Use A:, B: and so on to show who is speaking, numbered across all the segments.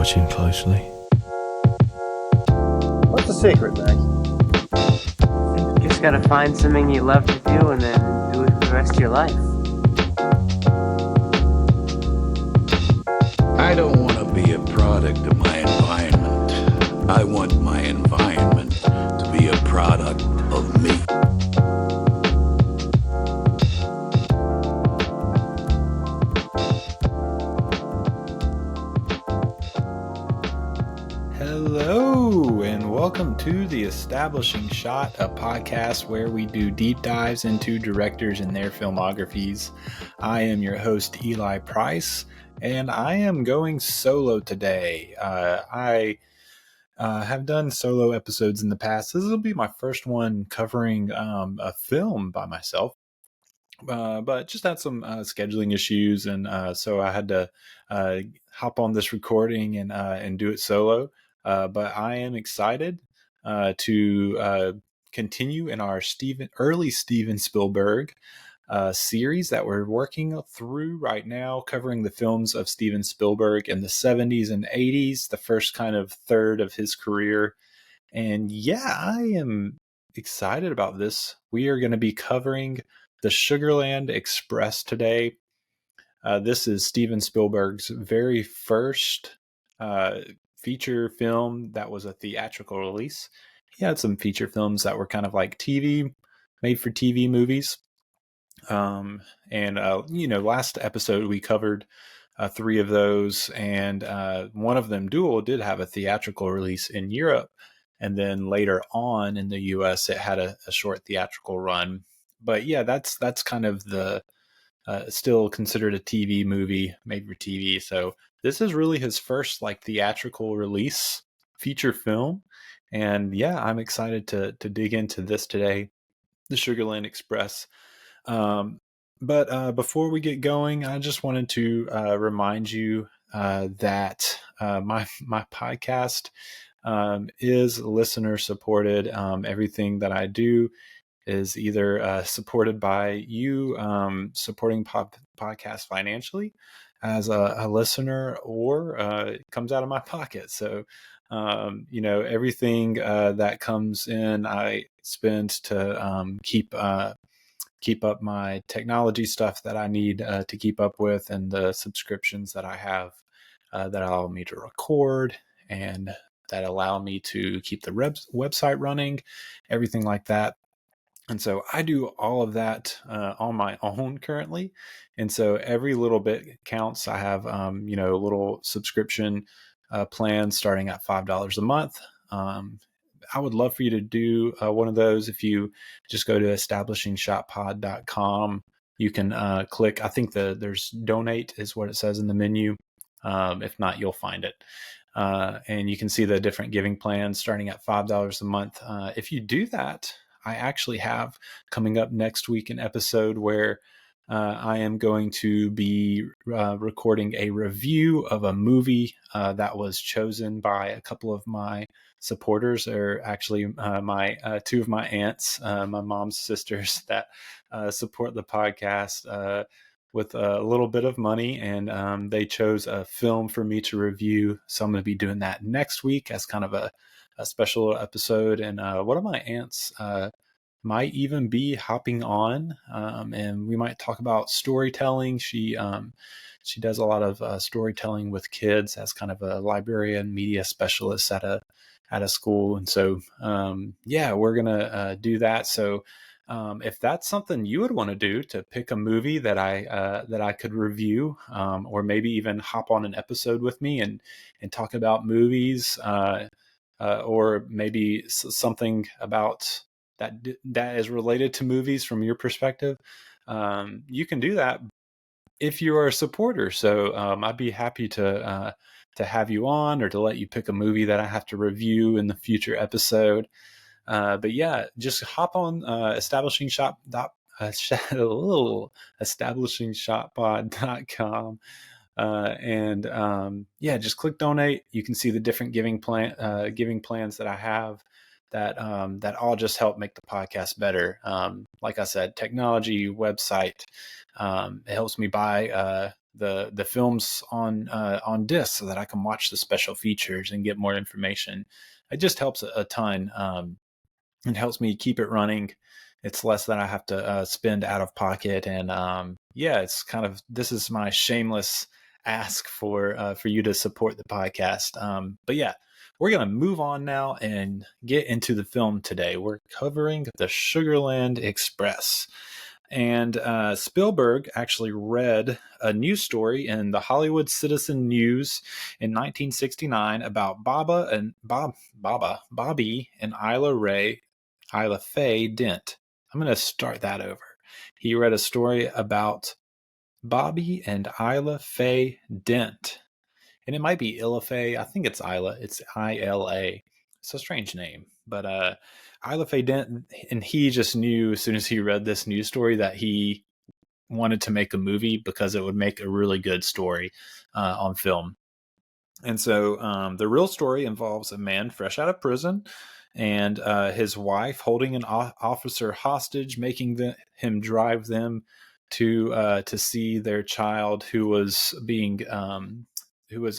A: watching closely.
B: What's the secret, Max?
C: You just gotta find something you love to do and then do it for the rest of your life.
D: I don't want to be a product of my environment. I want my environment to be a product of me.
E: Hello, and welcome to The Establishing Shot, a podcast where we do deep dives into directors and their filmographies. I am your host, Eli Price, and I am going solo today. I have done solo episodes in the past. This will be my first one covering a film by myself. But just had some scheduling issues, and so I had to hop on this recording and do it solo. But I am excited to continue in our early Steven Spielberg series that we're working through right now, covering the films of Steven Spielberg in the 70s and 80s, the first kind of third of his career. And yeah, I am excited about this. We are going to be covering the Sugarland Express today. This is Steven Spielberg's very first feature film that was a theatrical release. He had some feature films that were kind of like made for TV movies. Last episode we covered 3 of those, and one of them, Duel, did have a theatrical release in Europe. And then later on in the US, it had a short theatrical run. But yeah, that's kind of the still considered a TV movie, made for TV. So this is really his first theatrical release feature film. And yeah, I'm excited to dig into this today, the Sugarland Express. But before we get going, I just wanted to remind you that my podcast is listener supported. Everything that I do is either supported by you supporting podcast financially as a listener, or it comes out of my pocket. So, everything that comes in, I spend to keep up my technology stuff that I need to keep up with, and the subscriptions that I have that allow me to record and that allow me to keep the website running, everything like that. And so I do all of that on my own currently. And so every little bit counts. I have, a little subscription plan starting at $5 a month. I would love for you to do one of those. If you just go to establishingshotpod.com, you can click, I think there's donate is what it says in the menu. If not, you'll find it. And you can see the different giving plans starting at $5 a month. If you do that, I actually have coming up next week an episode where I am going to be recording a review of a movie that was chosen by a couple of my supporters, or actually my 2 of my aunts, my mom's sisters, that support the podcast with a little bit of money, and they chose a film for me to review. So I'm going to be doing that next week as kind of a special episode. And one of my aunts might even be hopping on, and we might talk about storytelling. She does a lot of storytelling with kids as kind of a librarian media specialist at a school. And so we're gonna do that. So if that's something you would want to do, to pick a movie that I could review, or maybe even hop on an episode with me and talk about movies, or maybe something about that is related to movies from your perspective, you can do that if you are a supporter. So I'd be happy to have you on, or to let you pick a movie that I have to review in the future episode. But yeah, just hop on establishingshotpod.com. Just click donate. You can see the different giving plans that I have that all just help make the podcast better. Like I said, technology, website, it helps me buy the films on disc so that I can watch the special features and get more information. It just helps a ton. It helps me keep it running. It's less that I have to spend out of pocket, and it's kind of, this is my shameless ask for you to support the podcast. But yeah, we're gonna move on now and get into the film today. We're covering the Sugarland Express. And Spielberg actually read a news story in the Hollywood Citizen News in 1969 about Bobby and Isla Faye Dent. I'm going to start that over. He read a story about Bobby and Isla Faye Dent. And it might be Illa Faye. I think it's Isla. It's Ila. It's a strange name. But Isla Faye Dent, and he just knew as soon as he read this news story that he wanted to make a movie because it would make a really good story on film. And so the real story involves a man fresh out of prison and his wife holding an officer hostage, making him drive them to see their child who was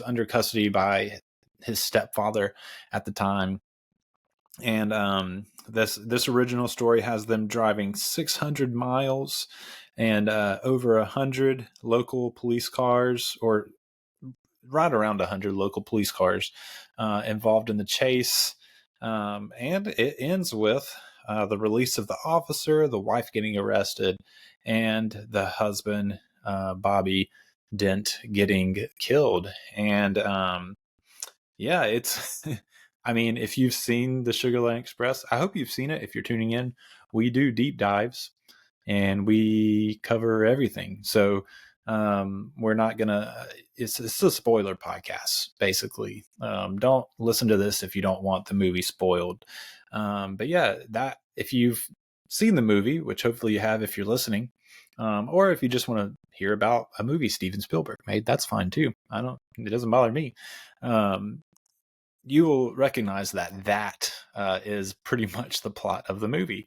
E: under custody by his stepfather at the time. And this original story has them driving 600 miles and over 100 local police cars, or right around 100 local police cars involved in the chase. And it ends with the release of the officer, the wife getting arrested, and the husband, Bobby Dent, getting killed. And it's I mean, if you've seen the Sugarland Express, I hope you've seen it. If you're tuning in, we do deep dives and we cover everything. So we're not gonna, it's a spoiler podcast, basically. Don't listen to this if you don't want the movie spoiled. But yeah, that, if you've seen the movie, which hopefully you have if you're listening, or if you just want to hear about a movie Steven Spielberg made, that's fine too. It doesn't bother me. You will recognize that is pretty much the plot of the movie.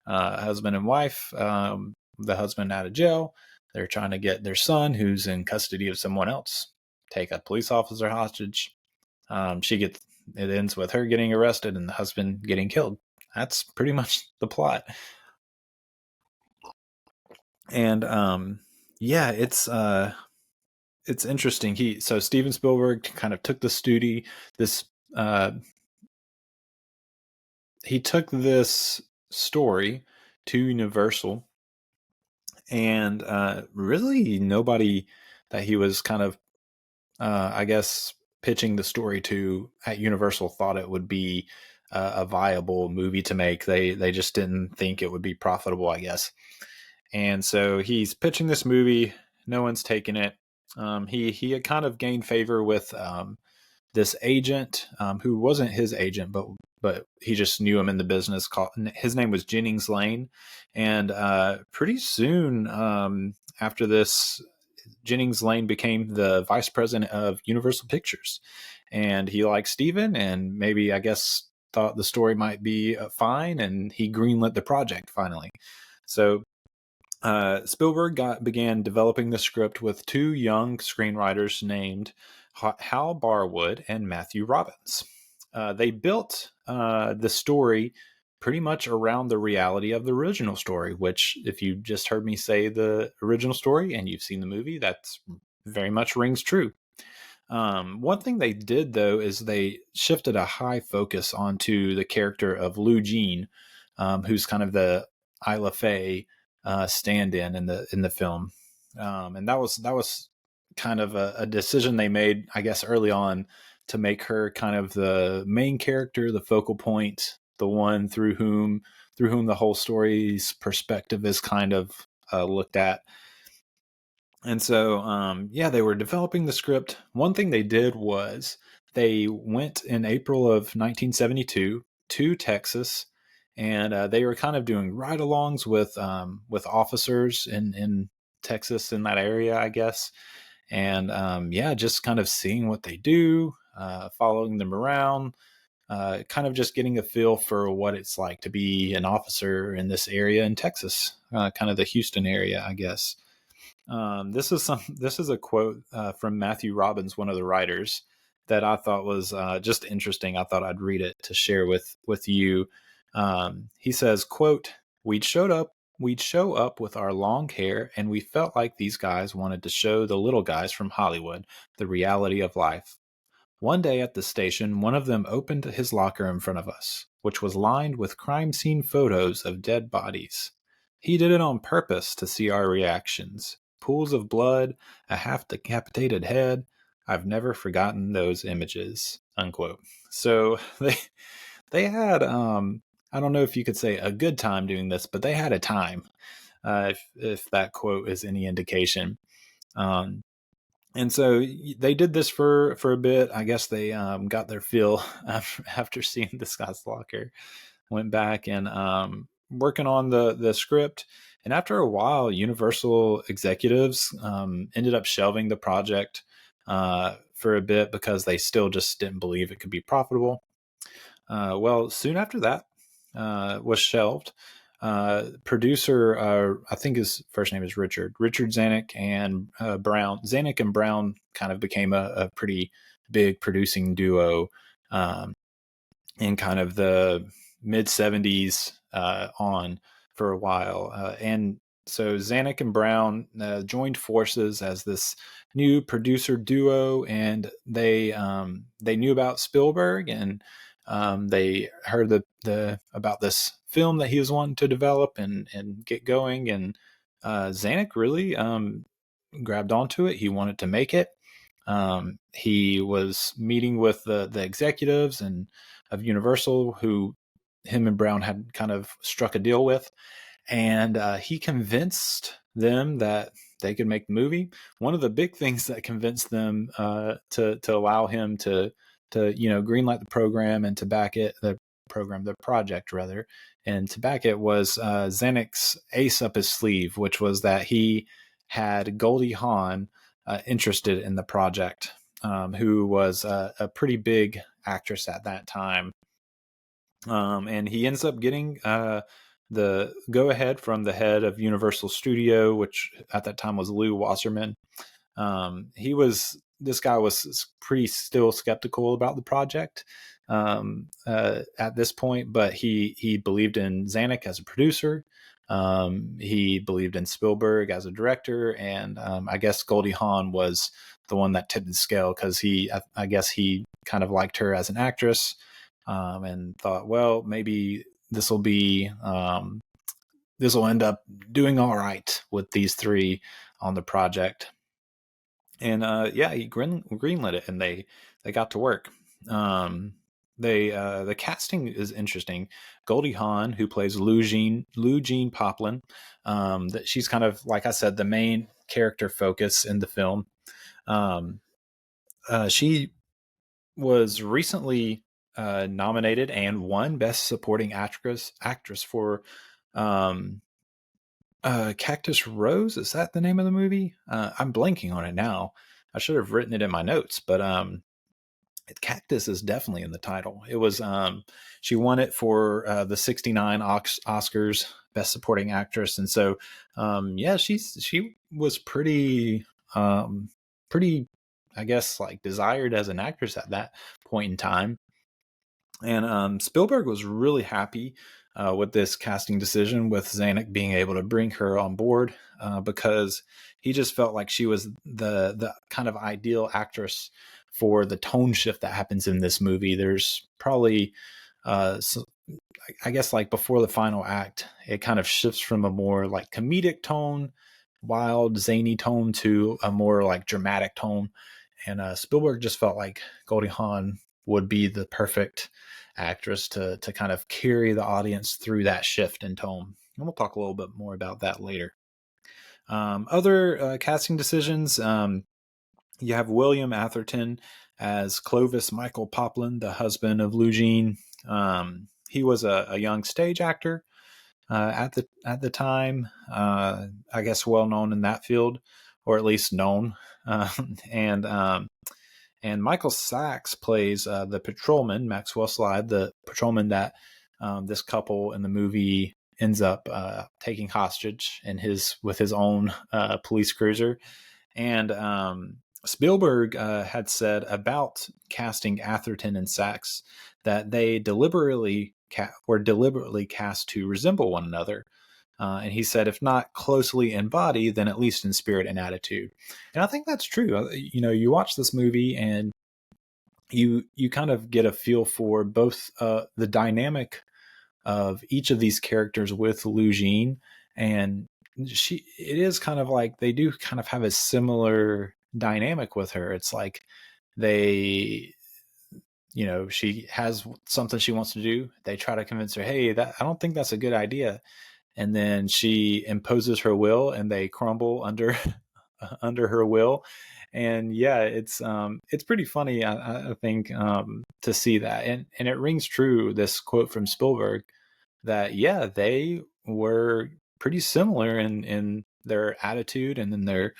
E: Husband and wife, the husband out of jail, they're trying to get their son, who's in custody of someone else, take a police officer hostage. It ends with her getting arrested and the husband getting killed. That's pretty much the plot. And it's interesting. So Steven Spielberg kind of took he took this story to Universal, and really nobody that he was kind of, I guess, pitching the story to at Universal thought it would be a viable movie to make. They just didn't think it would be profitable, I guess. And so he's pitching this movie. No one's taking it. He had kind of gained favor with this agent who wasn't his agent, but he just knew him in the business. His name was Jennings Lane. And pretty soon after this, Jennings Lane became the vice president of Universal Pictures. And he liked Steven and maybe, I guess, thought the story might be fine. And he greenlit the project finally. So Spielberg began developing the script with two young screenwriters named Hal Barwood and Matthew Robbins. They built the story pretty much around the reality of the original story, which, if you just heard me say the original story and you've seen the movie, that's very much rings true. One thing they did, though, is they shifted a high focus onto the character of Lou Jean, who's kind of the Isla Faye stand-in in the film, and that was kind of a decision they made, I guess, early on, to make her kind of the main character, the focal point, the one through whom the whole story's perspective is kind of looked at. And so they were developing the script. One thing they did was they went in April of 1972 to Texas. And they were kind of doing ride-alongs with officers in Texas, in that area, I guess. And just kind of seeing what they do, following them around, kind of just getting a feel for what it's like to be an officer in this area in Texas, kind of the Houston area, I guess. This is a quote from Matthew Robbins, one of the writers, that I thought was just interesting. I thought I'd read it to share with you. He says, "Quote: We'd show up with our long hair, and we felt like these guys wanted to show the little guys from Hollywood the reality of life. One day at the station, one of them opened his locker in front of us, which was lined with crime scene photos of dead bodies. He did it on purpose to see our reactions. Pools of blood, a half decapitated head. I've never forgotten those images." Unquote. So they had I don't know if you could say a good time doing this, but they had a time. If that quote is any indication. Um, and so they did this for a bit. I guess they got their fill after seeing this guy's locker. Went back and working on the script. And after a while, Universal executives ended up shelving the project for a bit because they still just didn't believe it could be profitable. Well, soon after that was shelved. Producer, I think his first name is Richard Zanuck, and Brown. Zanuck and Brown kind of became a pretty big producing duo in kind of the mid 70s on for a while. And so Zanuck and Brown joined forces as this new producer duo, and they knew about Spielberg, and they heard about this film that he was wanting to develop and get going. And Zanuck really grabbed onto it. He wanted to make it. He was meeting with the executives and of Universal, who him and Brown had kind of struck a deal with, and he convinced them that they could make the movie. One of the big things that convinced them to allow him to greenlight the program and to back it, the project rather, and to back it was Zanuck's ace up his sleeve, which was that he had Goldie Hawn interested in the project, who was a pretty big actress at that time. And he ends up getting the go-ahead from the head of Universal Studio, which at that time was Lou Wasserman. This guy was pretty still skeptical about the project at this point, but he believed in Zanuck as a producer. He believed in Spielberg as a director, and I guess Goldie Hawn was the one that tipped the scale, because I guess he kind of liked her as an actress, and thought, well, maybe this will end up doing all right with these three on the project. And he greenlit it, and they got to work. The casting is interesting. Goldie Hawn, who plays Lou Jean Poplin, that she's kind of, like I said, the main character focus in the film. She was recently nominated and won Best Supporting Actress for Cactus Rose. Is that the name of the movie? I'm blanking on it now. I should have written it in my notes, but Cactus is definitely in the title. It was she won it for the 69 Oscars Best Supporting Actress, and so she was pretty I guess like desired as an actress at that point in time. And Spielberg was really happy with this casting decision, with Zanuck being able to bring her on board, because he just felt like she was the kind of ideal actress for the tone shift that happens in this movie. There's probably, I guess, like before the final act, it kind of shifts from a more like comedic tone, wild, zany tone, to a more like dramatic tone. And Spielberg just felt like Goldie Hawn would be the perfect actress to kind of carry the audience through that shift in tone. And we'll talk a little bit more about that later. Other casting decisions, you have William Atherton as Clovis Michael Poplin, the husband of Lou Jean. He was a young stage actor at the time, I guess well known in that field, or at least known. And Michael Sachs plays the patrolman, Maxwell Slide, the patrolman that this couple in the movie ends up taking hostage with his own police cruiser. And Spielberg had said about casting Atherton and Sachs that they were deliberately cast to resemble one another. And he said, if not closely in body, then at least in spirit and attitude. And I think that's true. You watch this movie and you kind of get a feel for both the dynamic of each of these characters with Lou Jean, and it is kind of like they do kind of have a similar dynamic with her. It's like she has something she wants to do. They try to convince her, hey, I don't think that's a good idea. And then she imposes her will and they crumble under her will. And yeah, it's pretty funny, I think, to see that. And it rings true, this quote from Spielberg, that yeah, they were pretty similar in their attitude and in their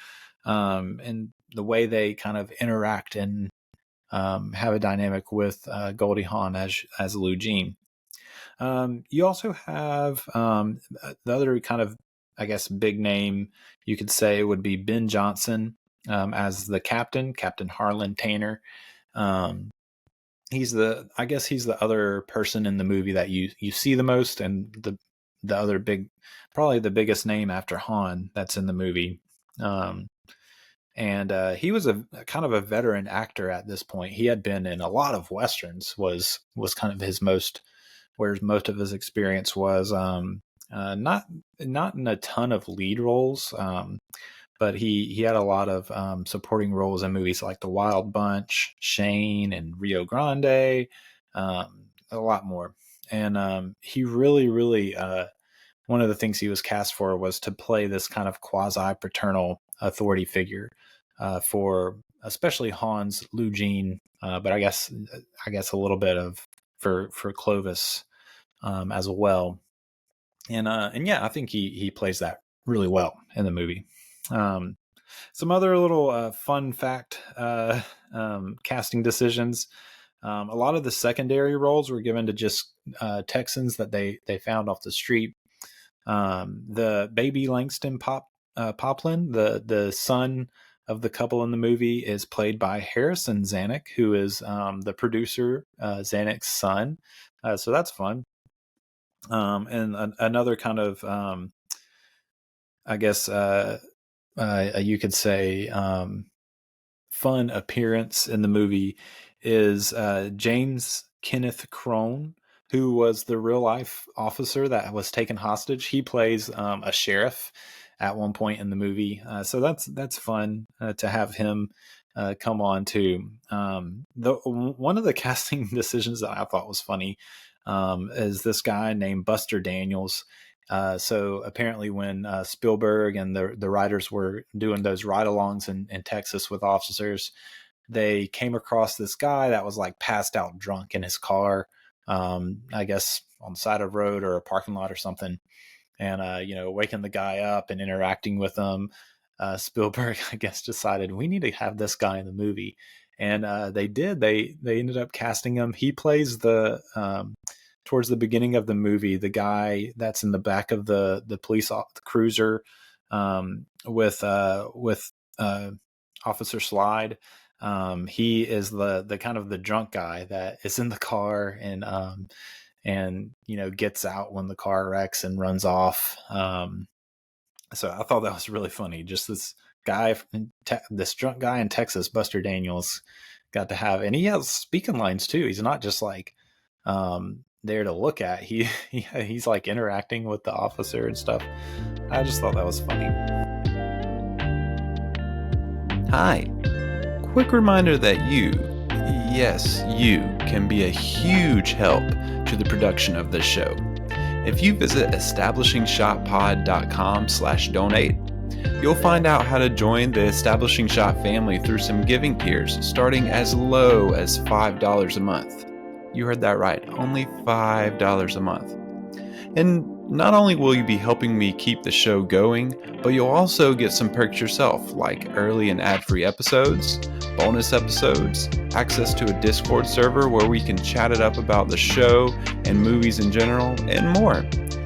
E: and the way they kind of interact and have a dynamic with Goldie Hawn as Lou Jean. You also have the other kind of, I guess, big name you could say would be Ben Johnson as the Captain Harlan Tanner. He's the other person in the movie that you see the most, and the other probably the biggest name after Hawn that's in the movie. And he was a kind of a veteran actor at this point. He had been in a lot of Westerns, was kind of where most of his experience was. Not in a ton of lead roles, but he had a lot of supporting roles in movies like The Wild Bunch, Shane, and Rio Grande, a lot more. And he really, really, one of the things he was cast for was to play this kind of quasi-paternal authority figure for especially Hawn's Lou Jean, but I guess a little bit of for Clovis as well. And yeah, I think he plays that really well in the movie. Some other little fun fact casting decisions. A lot of the secondary roles were given to just Texans that they found off the street. The baby Langston Poplin, the son of the couple in the movie, is played by Harrison Zanuck, who is the producer, Zanuck's son. So that's fun. And another kind of, I guess, you could say, fun appearance in the movie is James Kenneth Crone, who was the real life officer that was taken hostage. He plays a sheriff at one point in the movie. So that's fun to have him come on too. One of the casting decisions that I thought was funny is this guy named Buster Daniels. So apparently when Spielberg and the writers were doing those ride-alongs in Texas with officers, they came across this guy that was like passed out drunk in his car, I guess on the side of the road or a parking lot or something. And, waking the guy up and interacting with him, Spielberg, I guess, decided we need to have this guy in the movie. And they did. They ended up casting him. He plays towards the beginning of the movie, the guy that's in the back of the police cruiser with Officer Slide. He is the kind of the drunk guy that is in the car and gets out when the car wrecks and runs off. So I thought that was really funny. Just this guy, this drunk guy in Texas, Buster Daniels, got to have, and he has speaking lines too. He's not just like there to look at. He's like interacting with the officer and stuff. I just thought that was funny.
A: Hi. Quick reminder that you can be a huge help to the production of this show. If you visit establishingshotpod.com/donate, you'll find out how to join the Establishing Shot family through some giving tiers starting as low as $5 a month. You heard that right, only $5 a month. And not only will you be helping me keep the show going, but you'll also get some perks yourself, like early and ad-free episodes, bonus episodes, access to a Discord server where we can chat it up about the show and movies in general, and more.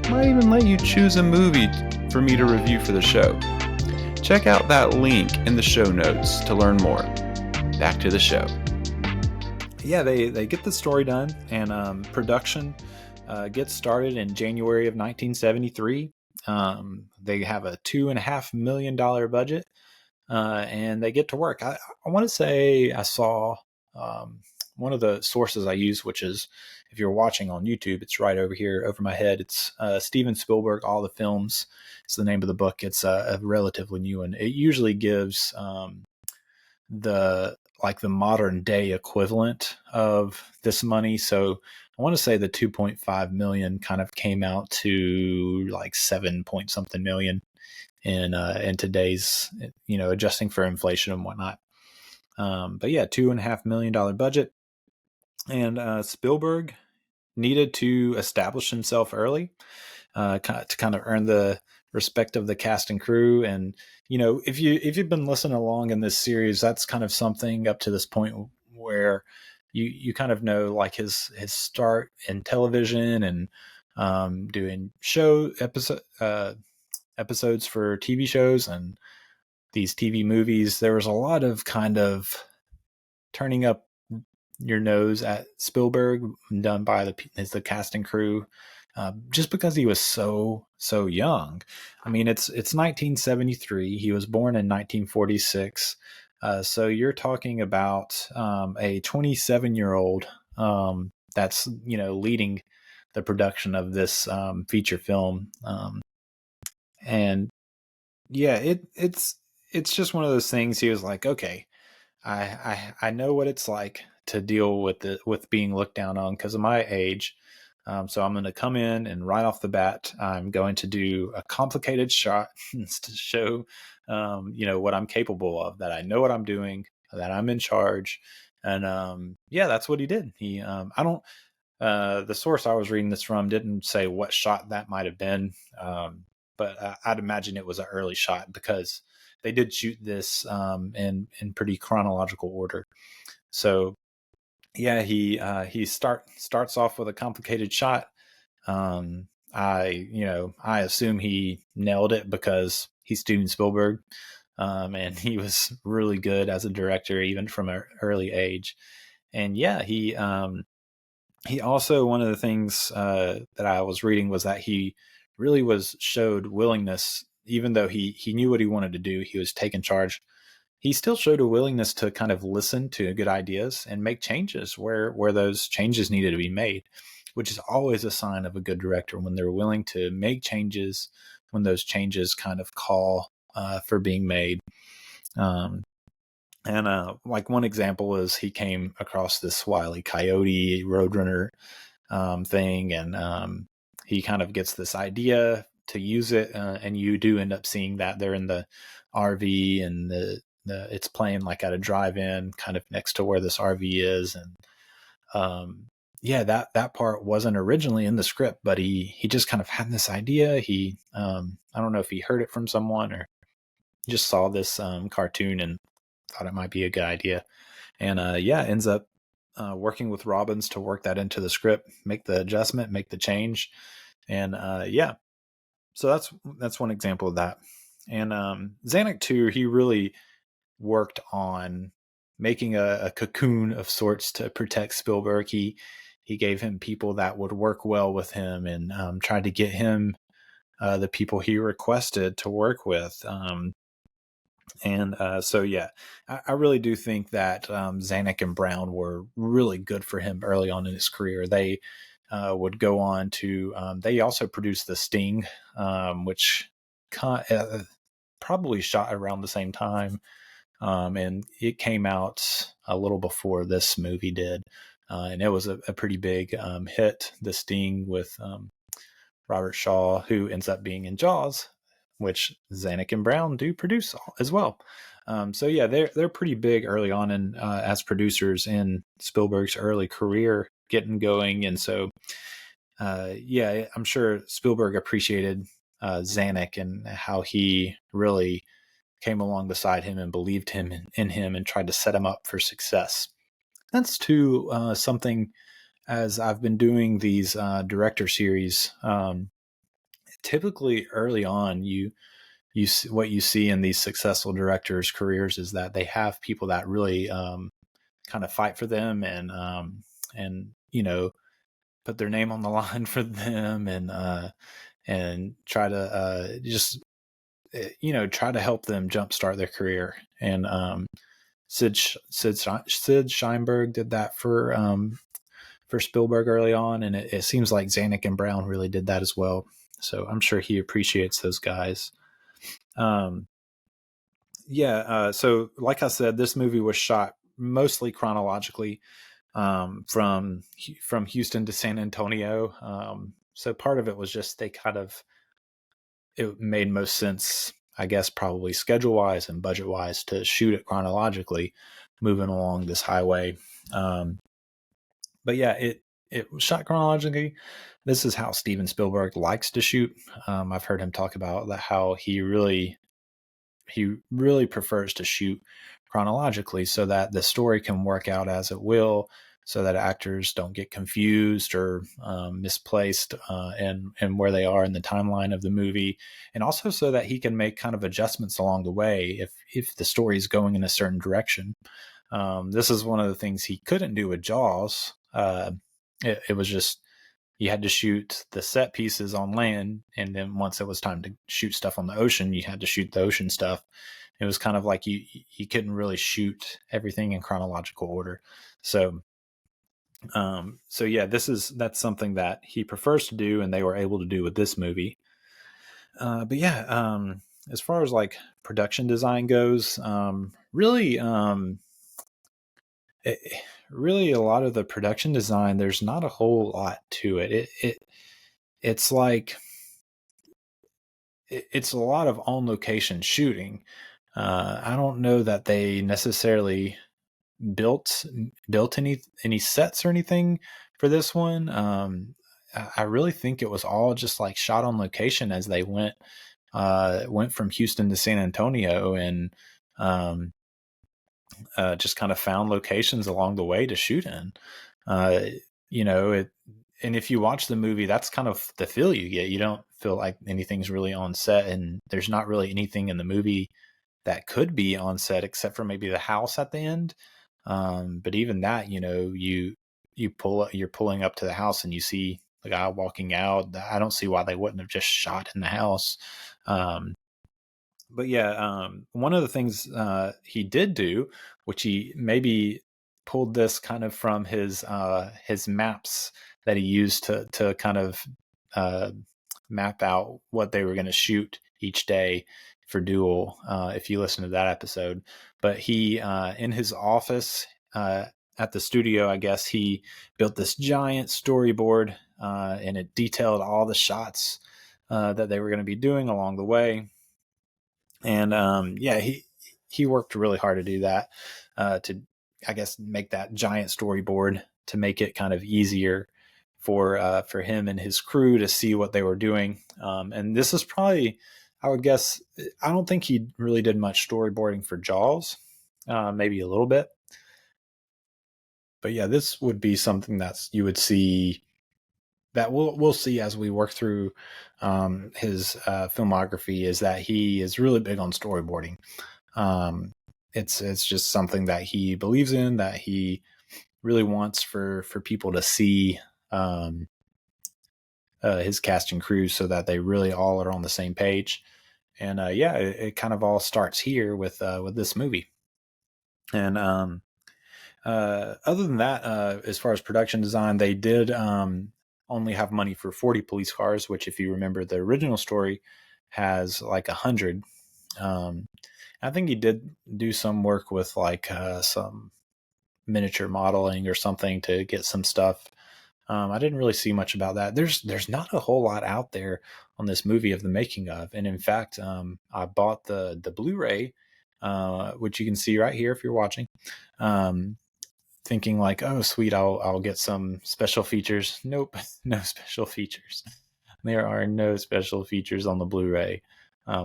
A: Might even let you choose a movie for me to review for the show. Check out that link in the show notes to learn more. Back to the show.
E: Yeah, they get the story done, and production gets started in January of 1973. They have a $2.5 million budget, and they get to work. I want to say I saw one of the sources I use, which is, if you're watching on YouTube, it's right over here over my head. It's Steven Spielberg, All the Films. It's the name of the book. It's a relatively new one. It usually gives the modern day equivalent of this money. So I want to say the 2.5 million kind of came out to like 7 point something million in today's, adjusting for inflation and whatnot. But yeah, $2.5 million budget. And Spielberg needed to establish himself early to kind of earn the respect of the cast and crew. And if you've been listening along in this series, that's kind of something up to this point where you kind of know, like, his start in television and doing episodes for TV shows and these TV movies. There was a lot of kind of turning up your nose at Spielberg done by the cast and crew, just because he was so young. I mean, it's 1973. He was born in 1946. So you're talking about a 27-year-old that's leading the production of this feature film, and yeah, it's just one of those things. He was like, okay, I know what it's like to deal with being looked down on because of my age. So I'm going to come in, and right off the bat, I'm going to do a complicated shot to show, what I'm capable of, that I know what I'm doing, that I'm in charge. And yeah, that's what he did. The source I was reading this from didn't say what shot that might have been. But I'd imagine it was an early shot because they did shoot this in pretty chronological order. So yeah, he starts off with a complicated shot. I assume he nailed it because he's Steven Spielberg, and he was really good as a director even from an early age. And yeah, he also, one of the things that I was reading was that he really showed willingness, even though he knew what he wanted to do. He was taking charge. He still showed a willingness to kind of listen to good ideas and make changes where those changes needed to be made, which is always a sign of a good director, when they're willing to make changes when those changes kind of call for being made. Like one example is he came across this Wile E. Coyote Roadrunner thing, and he kind of gets this idea to use it, and you do end up seeing that they're in the RV, and it's playing like at a drive-in kind of next to where this RV is. And yeah, that part wasn't originally in the script, but he just kind of had this idea. He I don't know if he heard it from someone or just saw this cartoon and thought it might be a good idea. And yeah, ends up working with Robbins to work that into the script, make the adjustment, make the change. And yeah, so that's one example of that. And Zanuck too, he really worked on making a cocoon of sorts to protect Spielberg. He gave him people that would work well with him, and tried to get him the people he requested to work with. So yeah, I really do think that Zanuck and Brown were really good for him early on in his career. They would go on to, they also produced The Sting, which probably shot around the same time. And it came out a little before this movie did. And it was a pretty big hit, The Sting, with Robert Shaw, who ends up being in Jaws, which Zanuck and Brown do produce as well. So yeah, they're pretty big early on in as producers in Spielberg's early career, getting going. And so yeah, I'm sure Spielberg appreciated Zanuck and how he really came along beside him and believed in him and tried to set him up for success. That's something, as I've been doing these director series, typically early on, what you see in these successful directors' careers is that they have people that really kind of fight for them and put their name on the line for them and try to just try to help them jumpstart their career. And Sid Sheinberg did that for Spielberg early on, and it seems like Zanuck and Brown really did that as well. So I'm sure he appreciates those guys. So like I said, this movie was shot mostly chronologically, from Houston to San Antonio. So part of it was just it made most sense, I guess, probably schedule wise and budget wise, to shoot it chronologically, moving along this highway. But yeah, it was shot chronologically. This is how Steven Spielberg likes to shoot. I've heard him talk about how he really prefers to shoot chronologically so that the story can work out as it will, so that actors don't get confused or misplaced and where they are in the timeline of the movie, and also so that he can make kind of adjustments along the way if the story is going in a certain direction. This is one of the things he couldn't do with Jaws. It was just, you had to shoot the set pieces on land, and then once it was time to shoot stuff on the ocean, you had to shoot the ocean stuff. It was kind of like you couldn't really shoot everything in chronological order. So yeah, that's something that he prefers to do, and they were able to do with this movie. But yeah, as far as like production design goes, really a lot of the production design, there's not a whole lot to it. It's like it's a lot of on location shooting. I don't know that they necessarily built any sets or anything for this one. I really think it was all just like shot on location as they went from Houston to San Antonio, and just kind of found locations along the way to shoot in. And if you watch the movie, that's kind of the feel you get. You don't feel like anything's really on set, and there's not really anything in the movie that could be on set except for maybe the house at the end. But even that, you're pulling up to the house and you see the guy walking out. I don't see why they wouldn't have just shot in the house. But yeah, one of the things he did do, which he maybe pulled this kind of from his maps that he used to kind of map out what they were going to shoot each day for Duel, if you listen to that episode. But he, in his office at the studio, I guess, he built this giant storyboard, and it detailed all the shots that they were going to be doing along the way. And he worked really hard to do that, to, I guess, make that giant storyboard to make it kind of easier for him and his crew to see what they were doing. And this is probably, I would guess, I don't think he really did much storyboarding for Jaws, maybe a little bit. But yeah, this would be something that you would see, that we'll see as we work through his filmography, is that he is really big on storyboarding. It's just something that he believes in, that he really wants for people to see his cast and crew, so that they really all are on the same page. And it kind of all starts here with this movie. And other than that, as far as production design, they did only have money for 40 police cars, which, if you remember, the original story has like 100. I think he did do some work with like some miniature modeling or something to get some stuff. I didn't really see much about that. There's not a whole lot out there on this movie of the making of. And in fact, I bought the Blu-ray, which you can see right here if you're watching, thinking like, oh, sweet, I'll get some special features. Nope, no special features. There are no special features on the Blu-ray,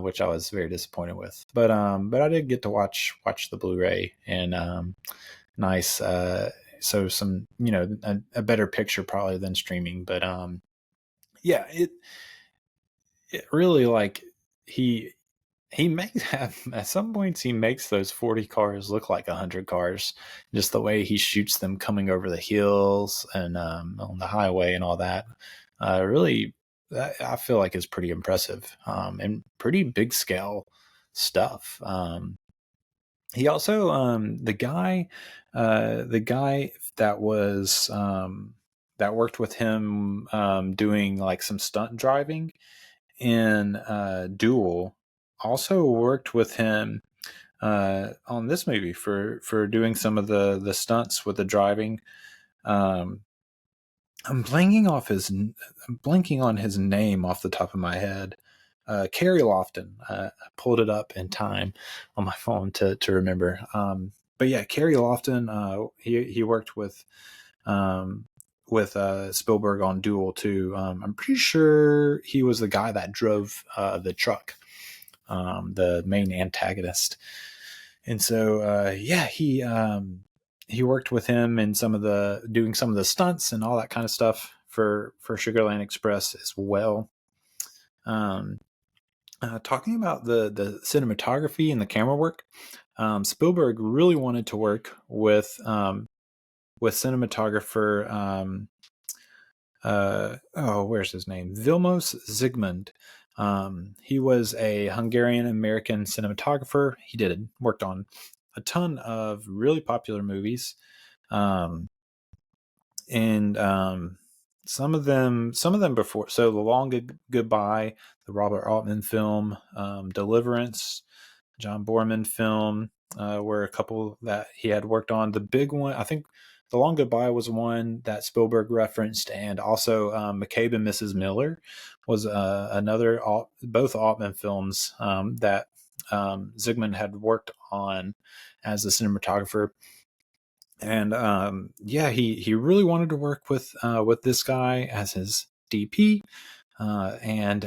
E: which I was very disappointed with. But I did get to watch the Blu-ray, and nice. So some, a better picture probably than streaming. But yeah, it really like he makes at some points he makes those 40 cars look like 100 cars, just the way he shoots them coming over the hills and on the highway and all that. Really, I feel like is pretty impressive, and pretty big scale stuff. He also the guy that was that worked with him doing like some stunt driving in Duel also worked with him on this movie for doing some of the stunts with the driving. Um, I'm blanking on his name off the top of my head. Carrie Lofton. I pulled it up in time on my phone to remember. But yeah, Carrie Lofton. He worked with Spielberg on Duel too. I'm pretty sure he was the guy that drove the truck, the main antagonist. And so yeah, he worked with him in doing some of the stunts and all that kind of stuff for Sugarland Express as well. Talking about the cinematography and the camera work, Spielberg really wanted to work with cinematographer. Where's his name? Vilmos Zsigmond. He was a Hungarian American cinematographer. He worked on a ton of really popular movies. And some of them before. So The Long Goodbye, the Robert Altman film, Deliverance, John Borman film, were a couple that he had worked on. The big one, I think, The Long Goodbye was one that Spielberg referenced, and also McCabe and Mrs. Miller was another, both Altman films that Zsigmond had worked on as a cinematographer. And yeah, he really wanted to work with this guy as his DP, and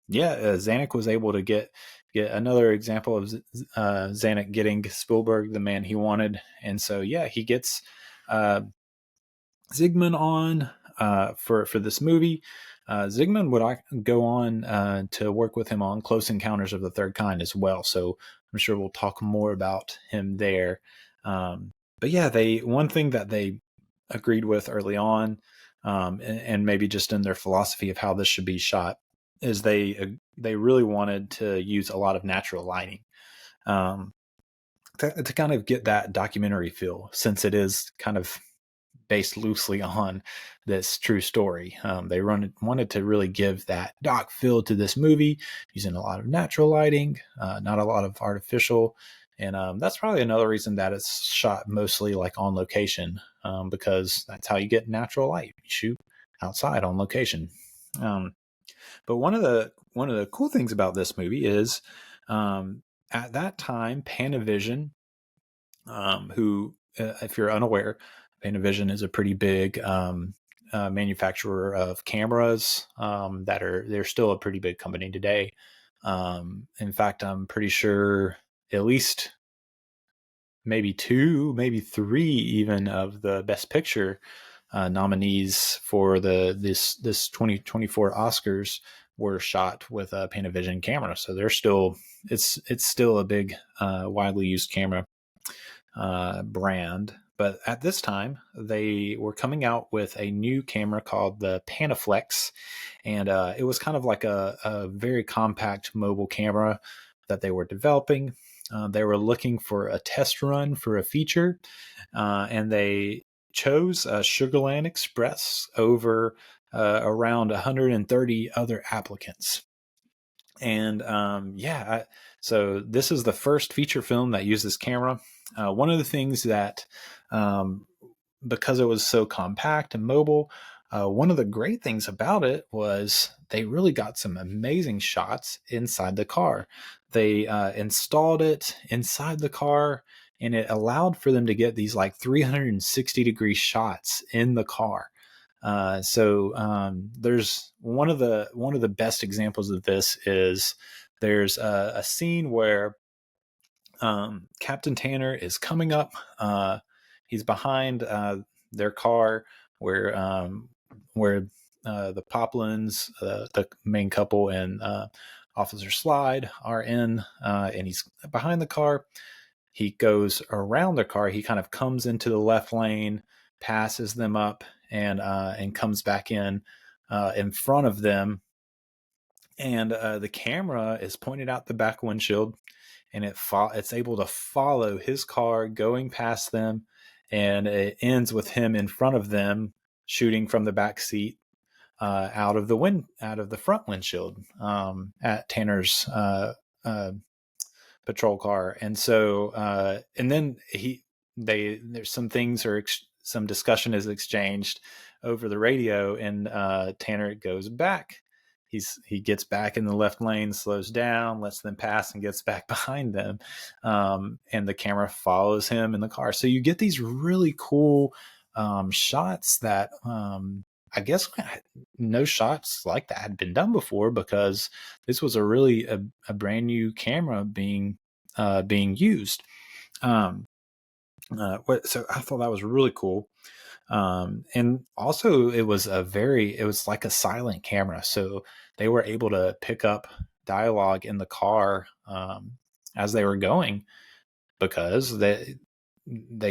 E: Zanuck was able to get another example of Zanuck getting Spielberg the man he wanted, and so yeah, he gets Zsigmond on for this movie. Zsigmond would go on to work with him on Close Encounters of the Third Kind as well, so I'm sure we'll talk more about him there. But yeah, one thing that they agreed with early on, and maybe just in their philosophy of how this should be shot, is they really wanted to use a lot of natural lighting to kind of get that documentary feel, since it is kind of based loosely on this true story. They wanted to really give that doc feel to this movie, using a lot of natural lighting, not a lot of artificial. And that's probably another reason that it's shot mostly like on location, because that's how you get natural light. You shoot outside on location. But one of the cool things about this movie is, at that time, Panavision, who, if you're unaware, Panavision is a pretty big manufacturer of cameras they're still a pretty big company today. In fact, I'm pretty sure at least maybe 2, maybe 3 even of the Best Picture nominees for this 2024 Oscars were shot with a Panavision camera. So it's still a big widely used camera brand. But at this time, they were coming out with a new camera called the Panaflex, and it was kind of like a very compact mobile camera that they were developing. They were looking for a test run for a feature, and they chose Sugarland Express over around 130 other applicants. And so this is the first feature film that used this camera. One of the things that, because it was so compact and mobile, one of the great things about it was they really got some amazing shots inside the car. They installed it inside the car, and it allowed for them to get these like 360-degree shots in the car. So there's one of the best examples of this is there's a scene where Captain Tanner is coming up. He's behind their car where the Poplands, the main couple, and Officer Slide are in, and he's behind the car. He goes around the car. He kind of comes into the left lane, passes them up, and comes back in front of them. And the camera is pointed out the back windshield, and it's able to follow his car going past them, and it ends with him in front of them shooting from the back seat out of the front windshield at Tanner's patrol car. And so and then there's some discussion is exchanged over the radio, and Tanner goes back. He gets back in the left lane, slows down, lets them pass, and gets back behind them. And the camera follows him in the car. So you get these really cool shots that I guess no shots like that had been done before, because this was a brand new camera being used. So I thought that was really cool. And also it was like a silent camera. So they were able to pick up dialogue in the car as they were going, because they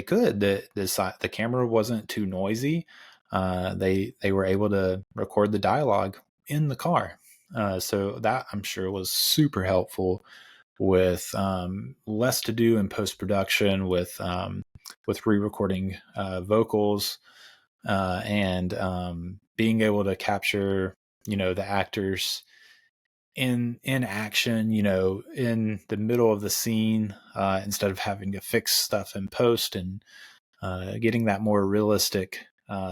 E: could. The camera wasn't too noisy. They were able to record the dialogue in the car. So that, I'm sure, was super helpful with less to do in post-production, with re-recording vocals and being able to capture, the actors in action, in the middle of the scene, instead of having to fix stuff in post, and getting that more realistic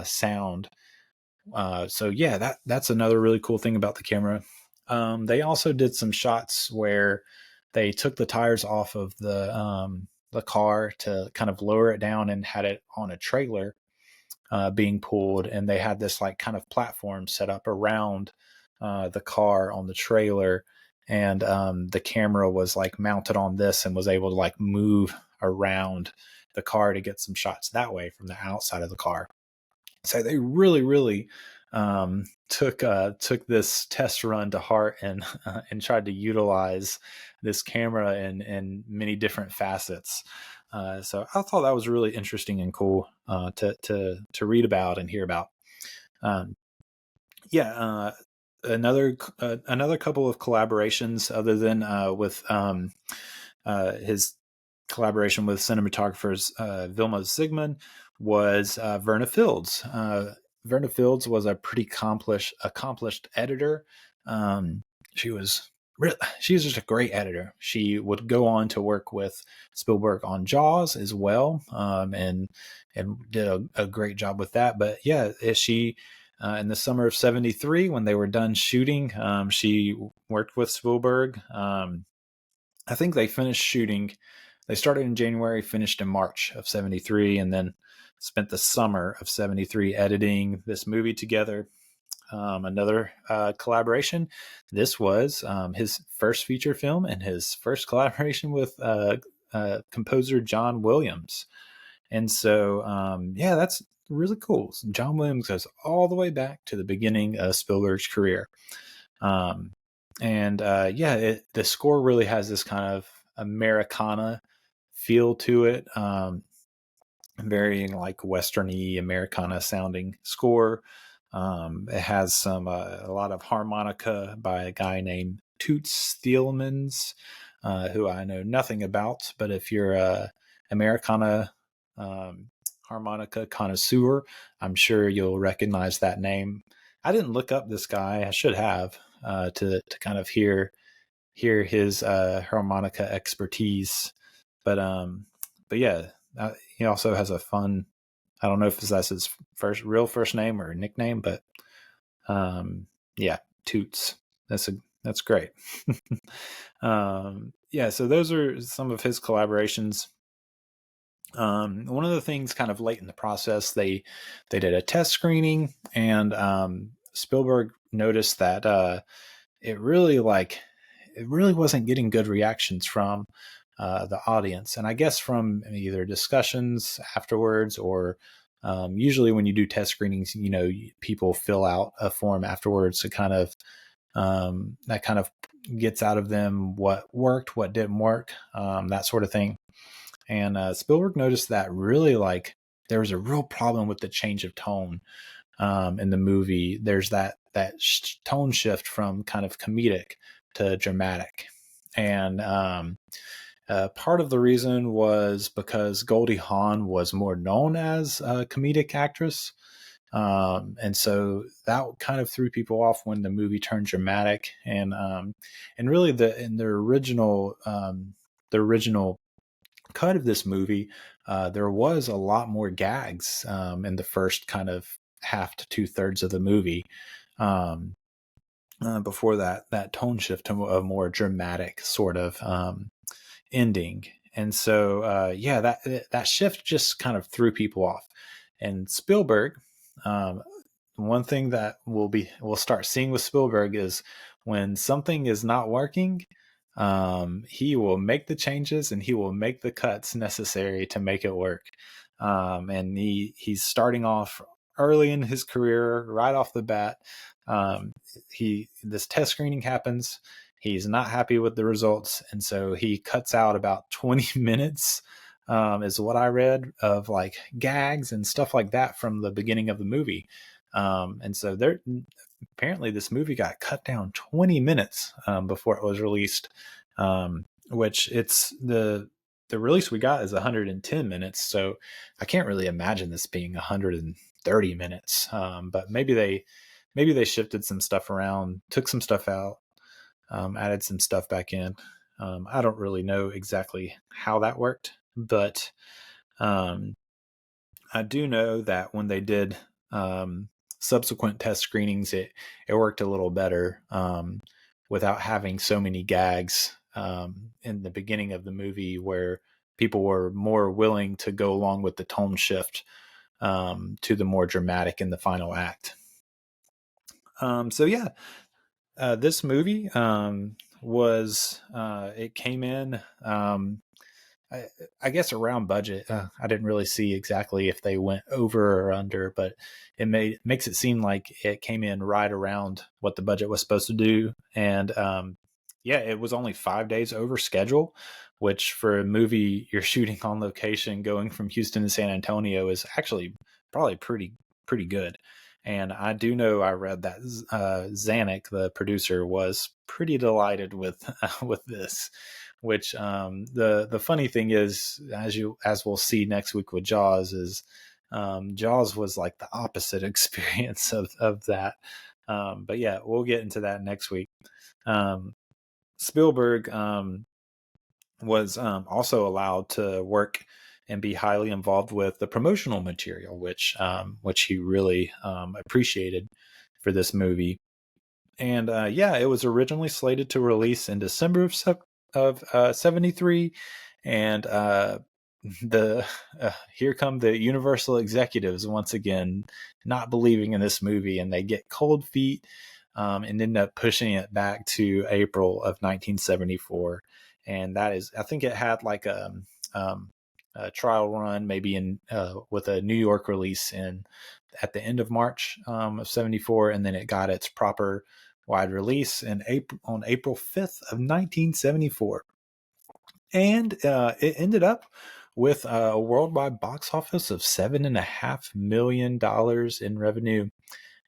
E: sound. So yeah, that's another really cool thing about the camera. They also did some shots where they took the tires off of the car to kind of lower it down, and had it on a trailer being pulled, and they had this like kind of platform set up around the car on the trailer, and the camera was like mounted on this and was able to like move around the car to get some shots that way from the outside of the car. So they really, really took this test run to heart, and tried to utilize this camera in many different facets. So I thought that was really interesting and cool to read about and hear about. Another couple of collaborations other than with his collaboration with cinematographers Vilma Zsigmond was Verna Fields. Verna Fields was a pretty accomplished editor. She was just a great editor. She would go on to work with Spielberg on Jaws as well, and did a great job with that. But yeah, she in the summer of '73, when they were done shooting, she worked with Spielberg. I think they finished shooting. They started in January, finished in March of '73, and then spent the summer of '73 editing this movie together. Another collaboration. This was his first feature film and his first collaboration with composer John Williams. And so, that's really cool. John Williams goes all the way back to the beginning of Spielberg's career. The score really has this kind of Americana feel to it. Very like Western-y Americana sounding score. It has a lot of harmonica by a guy named Toots Thielemans, who I know nothing about, but if you're a Americana harmonica connoisseur, I'm sure you'll recognize that name. I didn't look up this guy. I should have to kind of hear his harmonica expertise, but yeah, he also has a fun. I don't know if that's his real first name or nickname, but Toots. That's great. So those are some of his collaborations. One of the things kind of late in the process, they did a test screening, and Spielberg noticed that it really wasn't getting good reactions from the audience. And I guess from either discussions afterwards or Usually when you do test screenings, people fill out a form afterwards to kind of that kind of gets out of them what worked, what didn't work, that sort of thing. And Spielberg noticed that really there was a real problem with the change of tone in the movie. There's that tone shift from kind of comedic to dramatic. And part of the reason was because Goldie Hawn was more known as a comedic actress. And so that kind of threw people off when the movie turned dramatic. And really the original cut of this movie, there was a lot more gags in the first kind of half to 2/3 of the movie, before that tone shift to a more dramatic sort of ending. And so that shift just kind of threw people off. And Spielberg, one thing that we'll start seeing with Spielberg is when something is not working, he will make the changes and he will make the cuts necessary to make it work. And he's starting off early in his career, right off the bat. This test screening happens. He's not happy with the results, and so he cuts out about 20 minutes, is what I read, of like gags and stuff like that from the beginning of the movie. And so apparently this movie got cut down 20 minutes before it was released, which it's the release we got is 110 minutes. So I can't really imagine this being 130 minutes. But maybe they shifted some stuff around, took some stuff out, added some stuff back in. I don't really know exactly how that worked, but I do know that when they did subsequent test screenings, it worked a little better without having so many gags in the beginning of the movie, where people were more willing to go along with the tone shift to the more dramatic in the final act. This movie was it came in I guess around budget. I didn't really see exactly if they went over or under, but it makes it seem like it came in right around what the budget was supposed to do. And it was only 5 days over schedule, which for a movie you're shooting on location going from Houston to San Antonio is actually probably pretty good. And I do know I read that Zanuck, the producer, was pretty delighted with this. Which the funny thing is, as we'll see next week with Jaws, is Jaws was like the opposite experience of that. But yeah, we'll get into that next week. Spielberg was also allowed to work and be highly involved with the promotional material, which he really appreciated for this movie. And it was originally slated to release in December of 73, and here come the Universal executives once again not believing in this movie, and they get cold feet and end up pushing it back to April of 1974. And that is, I think it had like a trial run maybe in with a New York release at the end of March of 74, and then it got its proper wide release on April 5th of 1974. And it ended up with a worldwide box office of $7.5 million in revenue.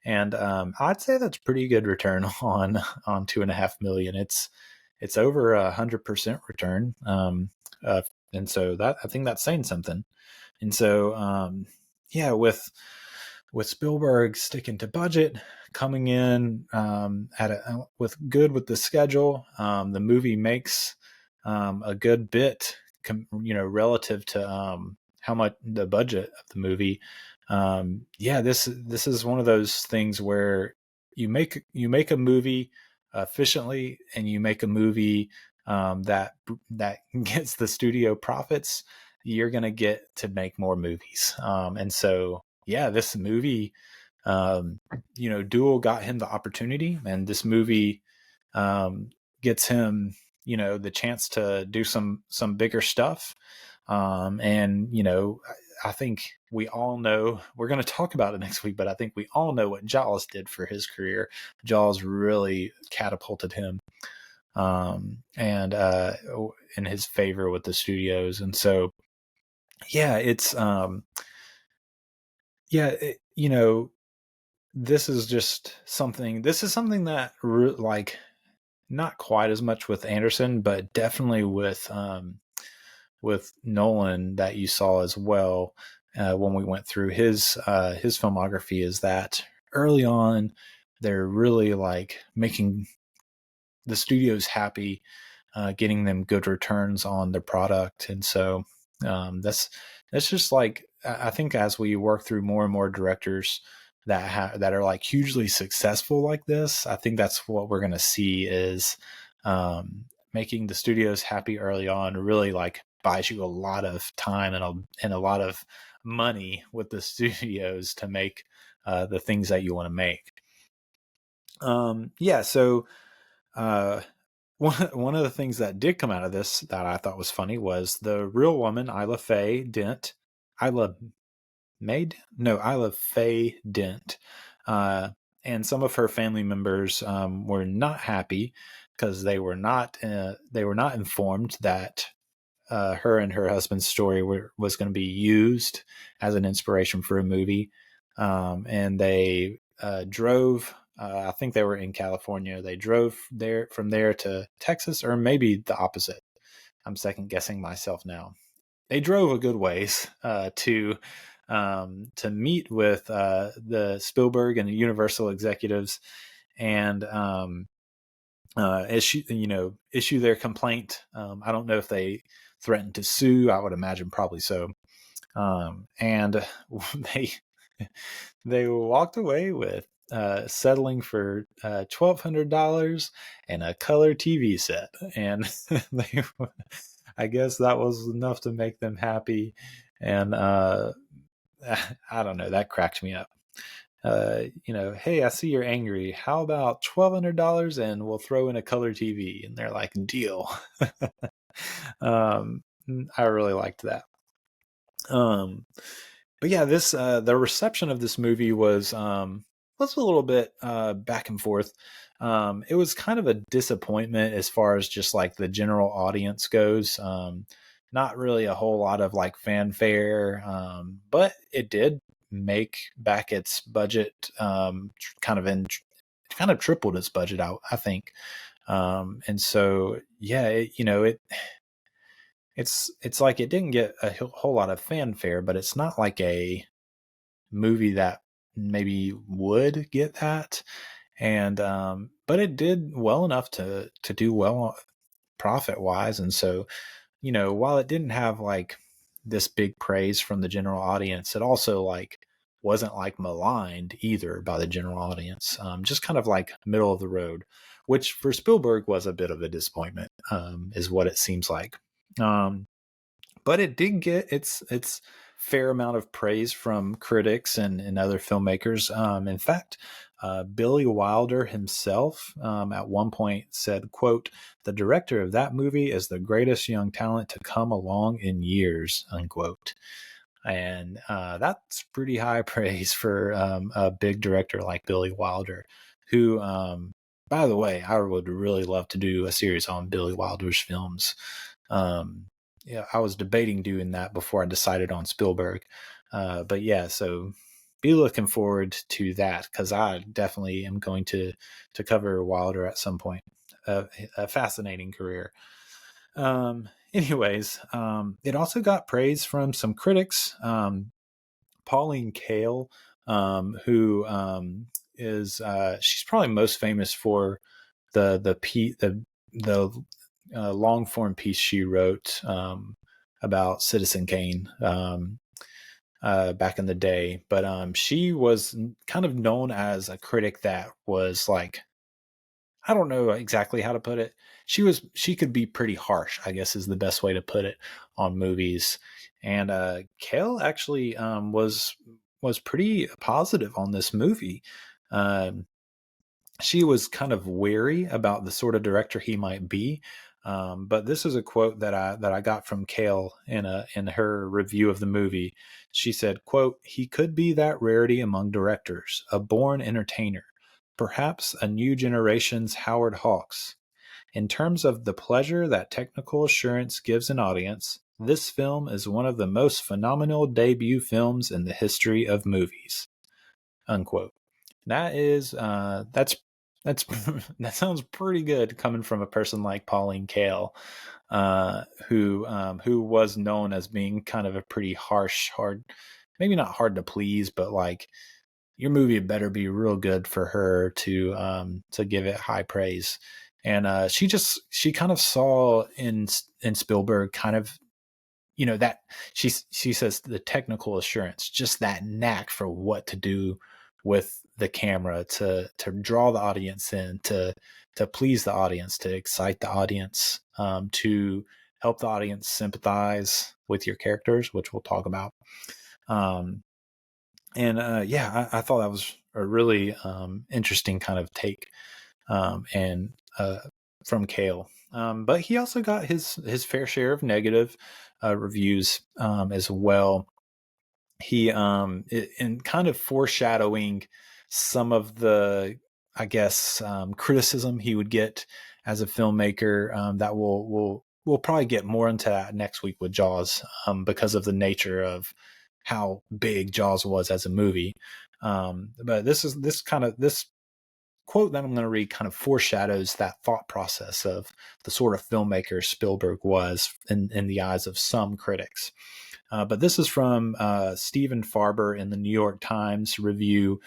E: And I'd say that's pretty good return on $2.5 million. It's over 100% return. And so that, I think that's saying something. And so, with Spielberg sticking to budget, coming in with the schedule, the movie makes a good bit, relative to how much the budget of the movie. This is one of those things where you make a movie efficiently, and you make a movie that gets the studio profits, you're going to get to make more movies. And so, this movie, Duel got him the opportunity, and this movie gets him, the chance to do some bigger stuff. And, I think we all know, we're going to talk about it next week, but I think we all know what Jaws did for his career. Jaws really catapulted him and in his favor with the studios. And so, yeah, it's, you know, this is something that like not quite as much with Anderson, but definitely with Nolan that you saw as well when we went through his filmography, is that early on they're really like making the studios happy, getting them good returns on their product. And so that's just like, I think as we work through more and more directors that are like hugely successful like this, I think that's what we're going to see is making the studios happy early on really like buys you a lot of time and a lot of money with the studios to make the things that you want to make. So one of the things that did come out of this that I thought was funny was the real woman, Isla Faye Dent, and some of her family members were not happy because they were not informed that her and her husband's story was going to be used as an inspiration for a movie, and they drove. I think they were in California. They drove from there to Texas, or maybe the opposite. I'm second guessing myself now. They drove a good ways to meet with the Spielberg and the Universal executives and issue their complaint. I don't know if they threatened to sue. I would imagine probably so. And they walked away with settling for $1,200 and a color TV set, and I guess that was enough to make them happy. And I don't know, that cracked me up. Hey, I see you're angry. How about $1,200 and we'll throw in a color TV? And they're like, deal. I really liked that. But yeah, this the reception of this movie was a little bit back and forth. It was kind of a disappointment as far as just like the general audience goes. Not really a whole lot of like fanfare, but it did make back its budget, kind of tripled its budget out, I think. And so, yeah, it's like it didn't get a whole lot of fanfare, but it's not like a movie that maybe would get that. And but it did well enough to do well profit wise. And so, while it didn't have like this big praise from the general audience, it also like wasn't like maligned either by the general audience. Just kind of like middle of the road, which for Spielberg was a bit of a disappointment, is what it seems like. But it did get its fair amount of praise from critics and other filmmakers. In fact, Billy Wilder himself at one point said, quote, "The director of that movie is the greatest young talent to come along in years," unquote. And that's pretty high praise for a big director like Billy Wilder, who, by the way, I would really love to do a series on Billy Wilder's films. I was debating doing that before I decided on Spielberg. But yeah, so be looking forward to that, because I definitely am going to cover Wilder at some point. A fascinating career. Anyways, it also got praise from some critics. Pauline Kael, who is she's probably most famous for the long form piece she wrote about Citizen Kane back in the day. But she was kind of known as a critic that was like, I don't know exactly how to put it. She could be pretty harsh, I guess is the best way to put it, on movies. And Kael actually was pretty positive on this movie. She was kind of wary about the sort of director he might be. But this is a quote that I got from Kale in her review of the movie. She said, quote, "He could be that rarity among directors, a born entertainer, perhaps a new generation's Howard Hawks. In terms of the pleasure that technical assurance gives an audience, this film is one of the most phenomenal debut films in the history of movies." Unquote. That's that sounds pretty good coming from a person like Pauline Kael, who was known as being kind of a pretty harsh, hard, maybe not hard to please, but like your movie better be real good for her to give it high praise. And she kind of saw in Spielberg kind of, that she says the technical assurance, just that knack for what to do with the camera to draw the audience in, to please the audience, to excite the audience, to help the audience sympathize with your characters, which we'll talk about. I thought that was a really interesting kind of take, and from Kale. But he also got his fair share of negative reviews as well. He in kind of foreshadowing some of the, I guess, criticism he would get as a filmmaker, that we'll probably get more into that next week with Jaws, because of the nature of how big Jaws was as a movie. But this quote that I'm going to read kind of foreshadows that thought process of the sort of filmmaker Spielberg was in the eyes of some critics. But this is from Stephen Farber in the New York Times review.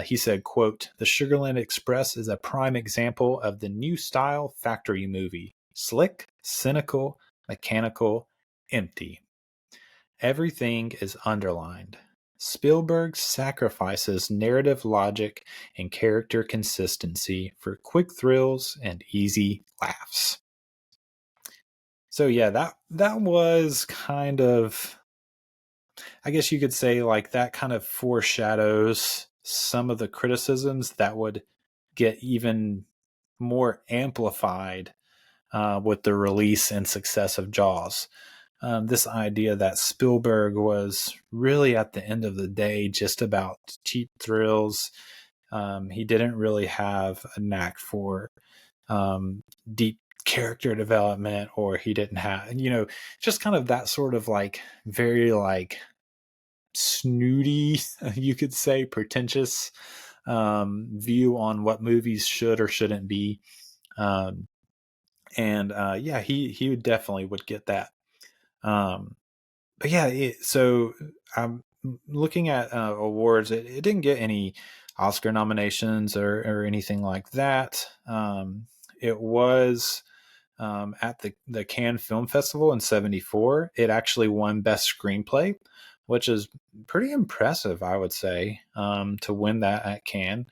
E: He said, quote, "The Sugarland Express is a prime example of the new style factory movie. Slick, cynical, mechanical, empty. Everything is underlined. Spielberg sacrifices narrative logic and character consistency for quick thrills and easy laughs." So yeah, that was kind of, I guess you could say, like, that kind of foreshadows some of the criticisms that would get even more amplified with the release and success of Jaws. This idea that Spielberg was really, at the end of the day, just about cheap thrills. He didn't really have a knack for deep character development, or he didn't have, just kind of that sort of like very like snooty, you could say, pretentious view on what movies should or shouldn't be. He would definitely would get that. But yeah, so I'm looking at awards. It didn't get any Oscar nominations or anything like that. It was at the Cannes Film Festival in '74. It actually won Best Screenplay, which is pretty impressive, I would say, to win that at Cannes.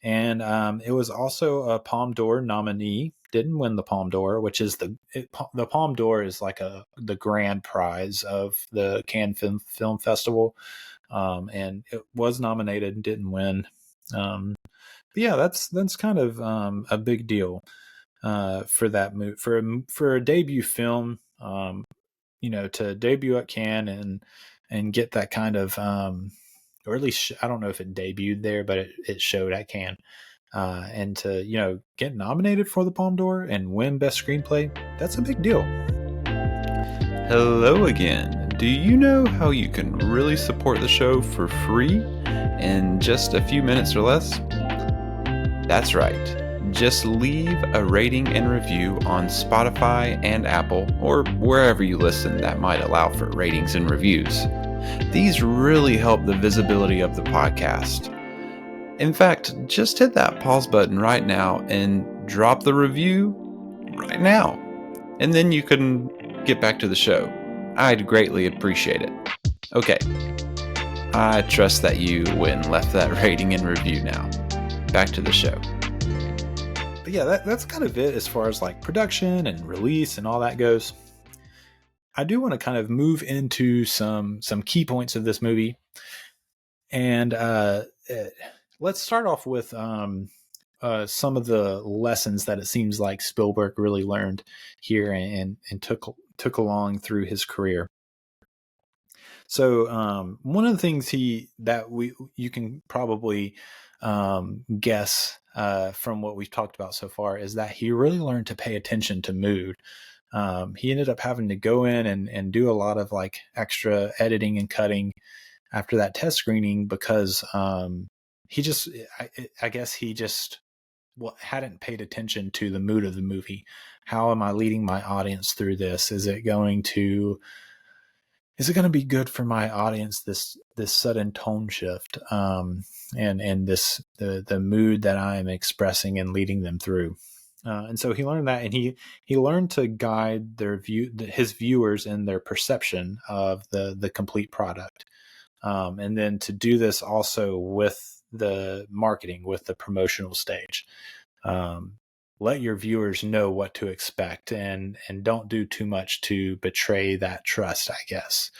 E: And it was also a Palme d'Or nominee. Didn't win the Palme d'Or, which is the Palme d'Or is like the grand prize of the Cannes Film Festival, and it was nominated and didn't win. But yeah, that's kind of a big deal for that movie, for a debut film. To debut at Cannes and get that kind of, or at least I don't know if it debuted there, but it showed at Cannes. And to, get nominated for the Palme d'Or and win Best Screenplay, that's a big deal.
A: Hello again. Do you know how you can really support the show for free in just a few minutes or less? That's right. Just leave a rating and review on Spotify and Apple, or wherever you listen that might allow for ratings and reviews. These really help the visibility of the podcast. In fact, just hit that pause button right now and drop the review right now. And then you can get back to the show. I'd greatly appreciate it. Okay. I trust that you went and left that rating and review now. Back to the show.
E: But yeah, that's kind of it as far as like production and release and all that goes. I do want to kind of move into some key points of this movie. And let's start off with some of the lessons that it seems like Spielberg really learned here and took along through his career. So one of the things you can probably guess from what we've talked about so far is that he really learned to pay attention to mood. He ended up having to go in and do a lot of like extra editing and cutting after that test screening because I guess he just hadn't paid attention to the mood of the movie. How am I leading my audience through this? Is it going to be good for my audience, this sudden tone shift, and this the mood that I am expressing and leading them through? And so he learned that, and he learned to guide his viewers in their perception of the complete product, and then to do this also with the marketing, with the promotional stage. Let your viewers know what to expect, and don't do too much to betray that trust, I guess.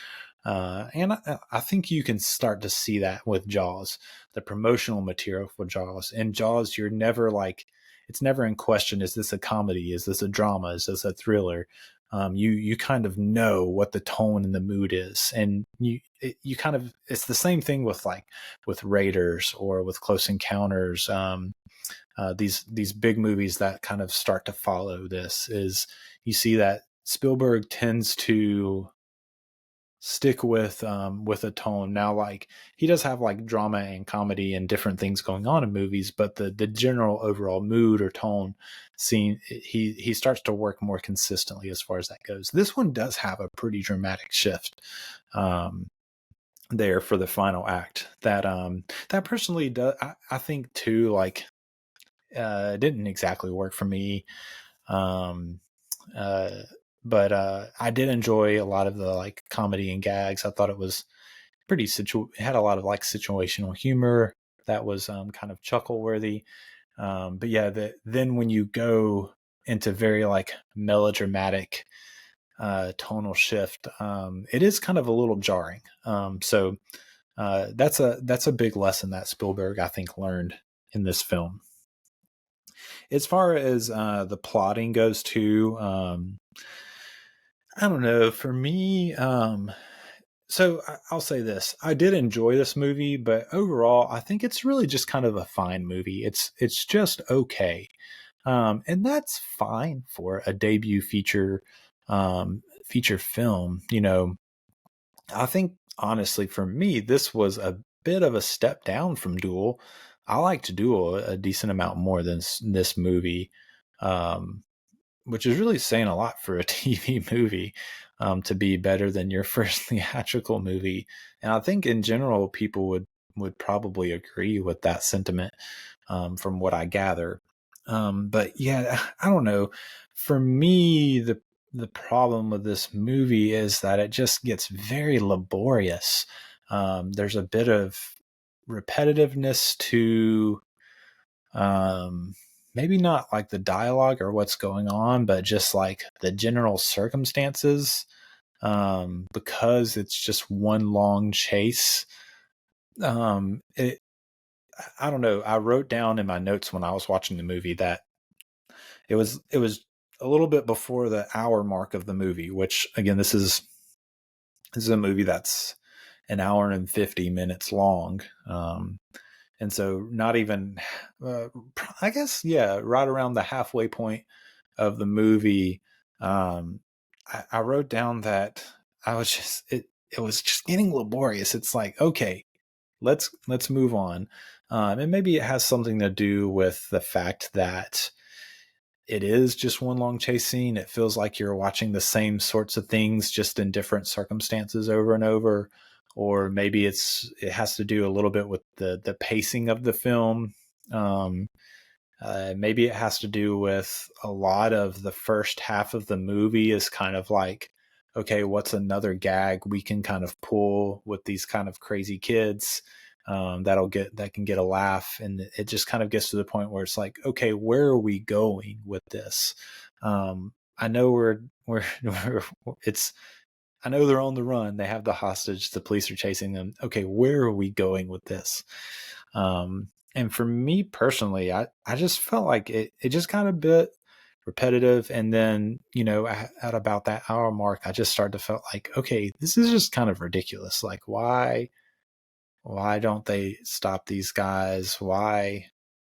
E: And I think you can start to see that with Jaws, the promotional material for Jaws. In Jaws, you're never like, it's never in question, is this a comedy? Is this a drama? Is this a thriller? You kind of know what the tone and the mood is. And it's the same thing with Raiders or with Close Encounters. These big movies that kind of start to follow this, is you see that Spielberg tends to stick with a tone. Now, like, he does have like drama and comedy and different things going on in movies, but the general overall mood or tone scene, he starts to work more consistently as far as that goes. This one does have a pretty dramatic shift there for the final act that personally does, I think too, like, didn't exactly work for me. But I did enjoy a lot of the like comedy and gags. I thought it was it had a lot of like situational humor that was kind of chuckle worthy. But yeah, then when you go into very like melodramatic tonal shift, it is kind of a little jarring. So that's a big lesson that Spielberg, I think, learned in this film. As far as the plotting goes too, I don't know. For me, so I'll say this: I did enjoy this movie, but overall, I think it's really just kind of a fine movie. It's just okay, and that's fine for a debut feature film. You know, I think honestly, for me, this was a bit of a step down from Duel. I liked Duel a decent amount more than this movie. Which is really saying a lot for a TV movie, to be better than your first theatrical movie. And I think in general, people would probably agree with that sentiment, from what I gather. But yeah, I don't know. For me, the problem with this movie is that it just gets very laborious. There's a bit of repetitiveness to, maybe not like the dialogue or what's going on, but just like the general circumstances, because it's just one long chase. I don't know. I wrote down in my notes when I was watching the movie that it was a little bit before the hour mark of the movie, which again, this is a movie that's an hour and 50 minutes long. And so not even, I guess, yeah, right around the halfway point of the movie, I wrote down that I was just, it was just getting laborious. It's like, okay, let's move on. And maybe it has something to do with the fact that it is just one long chase scene. It feels like you're watching the same sorts of things, just in different circumstances over and over. Or maybe it has to do a little bit with the pacing of the film. Maybe it has to do with a lot of the first half of the movie is kind of like, okay, what's another gag we can kind of pull with these kind of crazy kids, that can get a laugh. And it just kind of gets to the point where it's like, okay, where are we going with this? I know I know they're on the run. They have the hostage. The police are chasing them. Okay, where are we going with this? And for me personally, I just felt like it just kind of bit repetitive. And then, at about that hour mark, I just started to feel like, okay, this is just kind of ridiculous. Like, why don't they stop these guys? Why?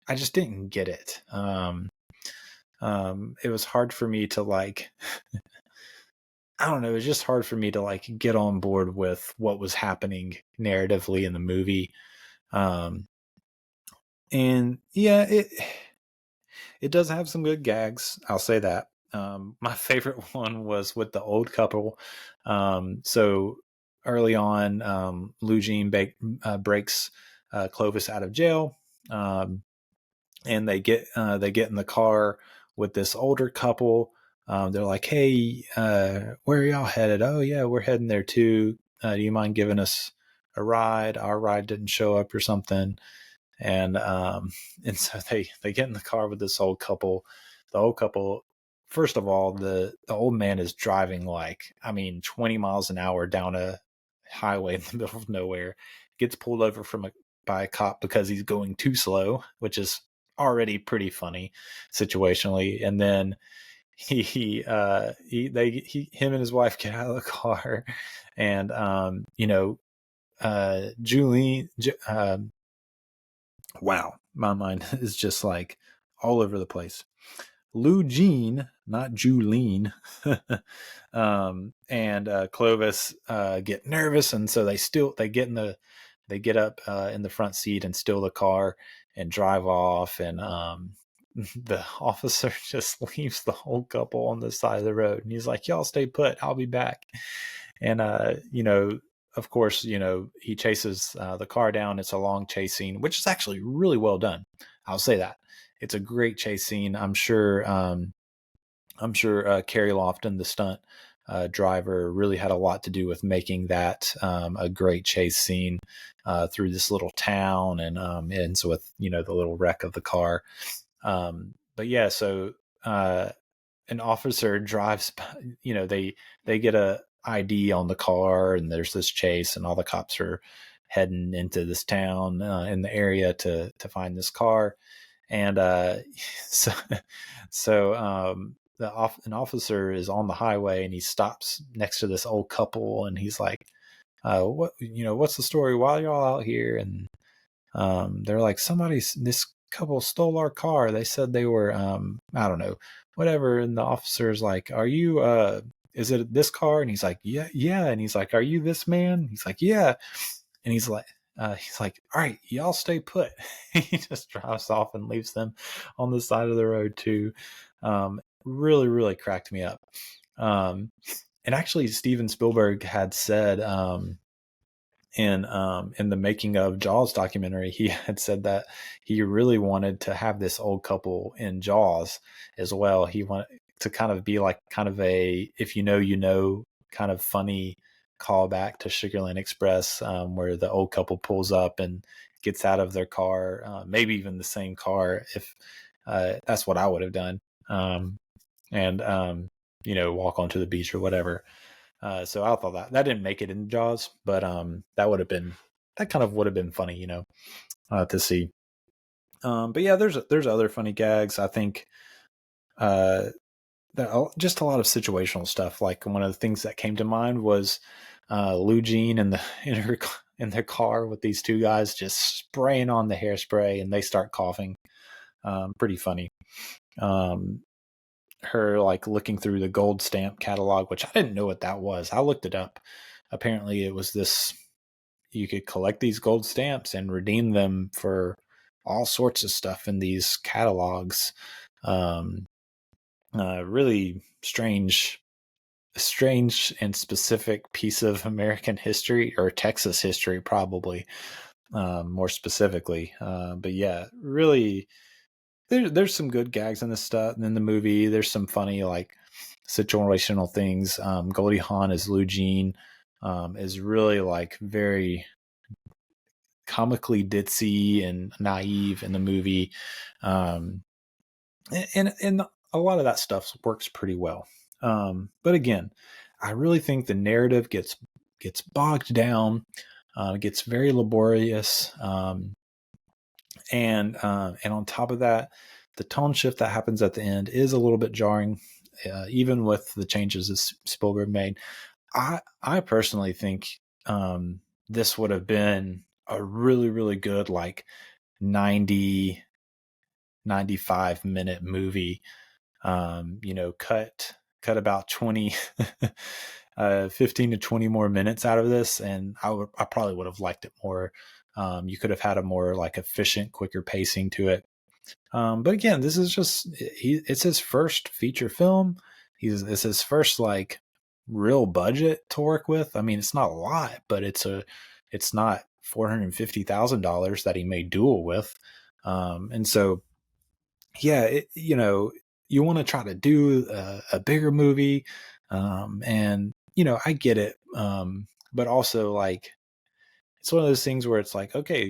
E: I just didn't get it. It was hard for me to like, I don't know. It was just hard for me to like get on board with what was happening narratively in the movie. And yeah, it does have some good gags. I'll say that. My favorite one was with the old couple. So early on, Lugene breaks Clovis out of jail, and they get in the car with this older couple. They're like, "Hey, where are y'all headed?" "Oh yeah, we're heading there too. Do you mind giving us a ride? Our ride didn't show up or something." And so they get in the car with this old couple. The old couple, first of all, the old man is driving 20 miles an hour down a highway in the middle of nowhere, gets pulled over by a cop because he's going too slow, which is already pretty funny situationally. And then him and his wife get out of the car, and Julie, wow, my mind is just like all over the place. Lugene, not Julene, and Clovis get nervous, and so they get up in the front seat and steal the car and drive off, and the officer just leaves the whole couple on the side of the road, and he's like, "Y'all stay put, I'll be back." And of course, he chases the car down. It's a long chase scene, which is actually really well done. I'll say that. It's a great chase scene. I'm sure Carrie Lofton, the stunt driver, really had a lot to do with making that a great chase scene through this little town, and ends with the little wreck of the car. But yeah, so an officer drives. They get a ID on the car, and there's this chase, and all the cops are heading into this town in the area to find this car. And an officer is on the highway, and he stops next to this old couple, and he's like, what's the story? Why are y'all out here? And they're like, this couple stole our car. They said they were I don't know, whatever. And the officer's like, "Are you is it this car?" And he's like, yeah. And he's like, "Are you this man?" He's like, "Yeah." And he's like, "All right, y'all stay put." He just drives off and leaves them on the side of the road too. Really, really cracked me up. And actually, Steven Spielberg had said in the making of Jaws documentary, he had said that he really wanted to have this old couple in Jaws as well. He wanted to kind of be like kind of a, if kind of funny callback to Sugarland Express, where the old couple pulls up and gets out of their car, maybe even the same car, if that's what I would have done, and walk onto the beach or whatever. So I thought that didn't make it in Jaws, but that kind of would have been funny, to see. But yeah, there's other funny gags. I think just a lot of situational stuff. Like, one of the things that came to mind was Lugene in their car with these two guys just spraying on the hairspray, and they start coughing. Pretty funny. Her like looking through the gold stamp catalog, which I didn't know what that was. I looked it up. Apparently it was this, you could collect these gold stamps and redeem them for all sorts of stuff in these catalogs. Really strange and specific piece of American history, or Texas history, probably, more specifically. But yeah, really, there's some good gags in this stuff in the movie. There's some funny like situational things. Goldie Hawn as Lugene is really like very comically ditzy and naive in the movie, and a lot of that stuff works pretty well. But again, I really think the narrative gets bogged down, gets very laborious, And on top of that, the tone shift that happens at the end is a little bit jarring, even with the changes that Spielberg made. I personally think this would have been a really, really good, like 90, 95-minute movie. Cut about 20, 15 to 20 more minutes out of this, and I probably would have liked it more. You could have had a more like efficient, quicker pacing to it. But again, this is just it's his first feature film. It's his first like real budget to work with. I mean, it's not a lot, but it's not $450,000 that he made Duel with. And so, yeah, you want to try to do a bigger movie. And, I get it. But also like, it's one of those things where it's like, okay,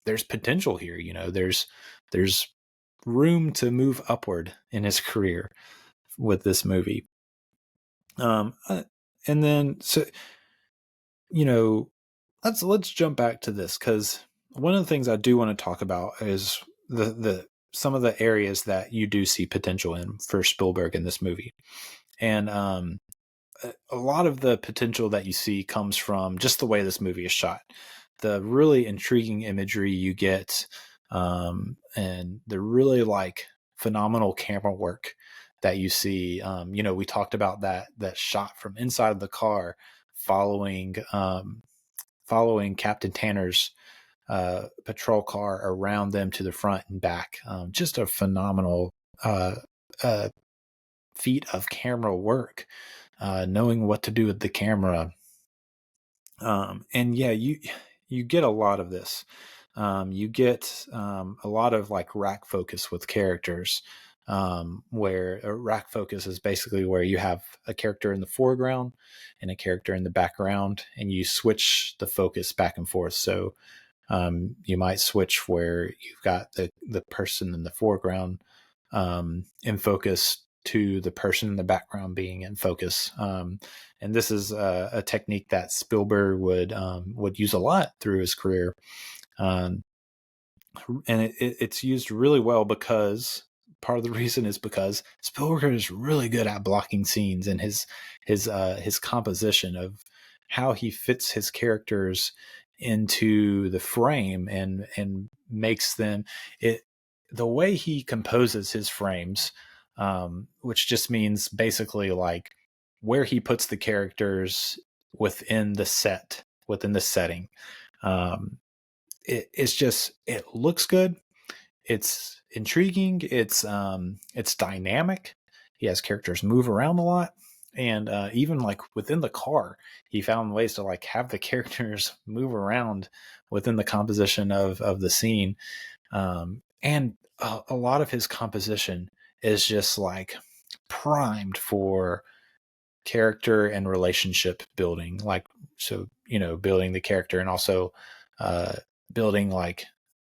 E: there's potential here, there's room to move upward in his career with this movie. And then, so, let's jump back to this, because one of the things I do want to talk about is the some of the areas that you do see potential in for Spielberg in this movie. And a lot of the potential that you see comes from just the way this movie is shot, the really intriguing imagery you get, and the really like phenomenal camera work that you see. We talked about that shot from inside of the car following Captain Tanner's patrol car around them to the front and back. Just a phenomenal feat of camera work, knowing what to do with the camera. And yeah, you get a lot of this. You get a lot of like rack focus with characters, where a rack focus is basically where you have a character in the foreground and a character in the background, and you switch the focus back and forth. So you might switch where you've got the person in the foreground in focus to the person in the background being in focus. And this is a technique that Spielberg would use a lot through his career. And it's used really well because part of the reason is because Spielberg is really good at blocking scenes, and his composition of how he fits his characters into the frame and makes them the way he composes his frames, which just means basically like where he puts the characters within the setting. It looks good. It's intriguing. It's dynamic. He has characters move around a lot. And even like within the car, he found ways to like have the characters move around within the composition of the scene. And a lot of his composition is just like primed for character and relationship building. Like, so, building the character, and also building like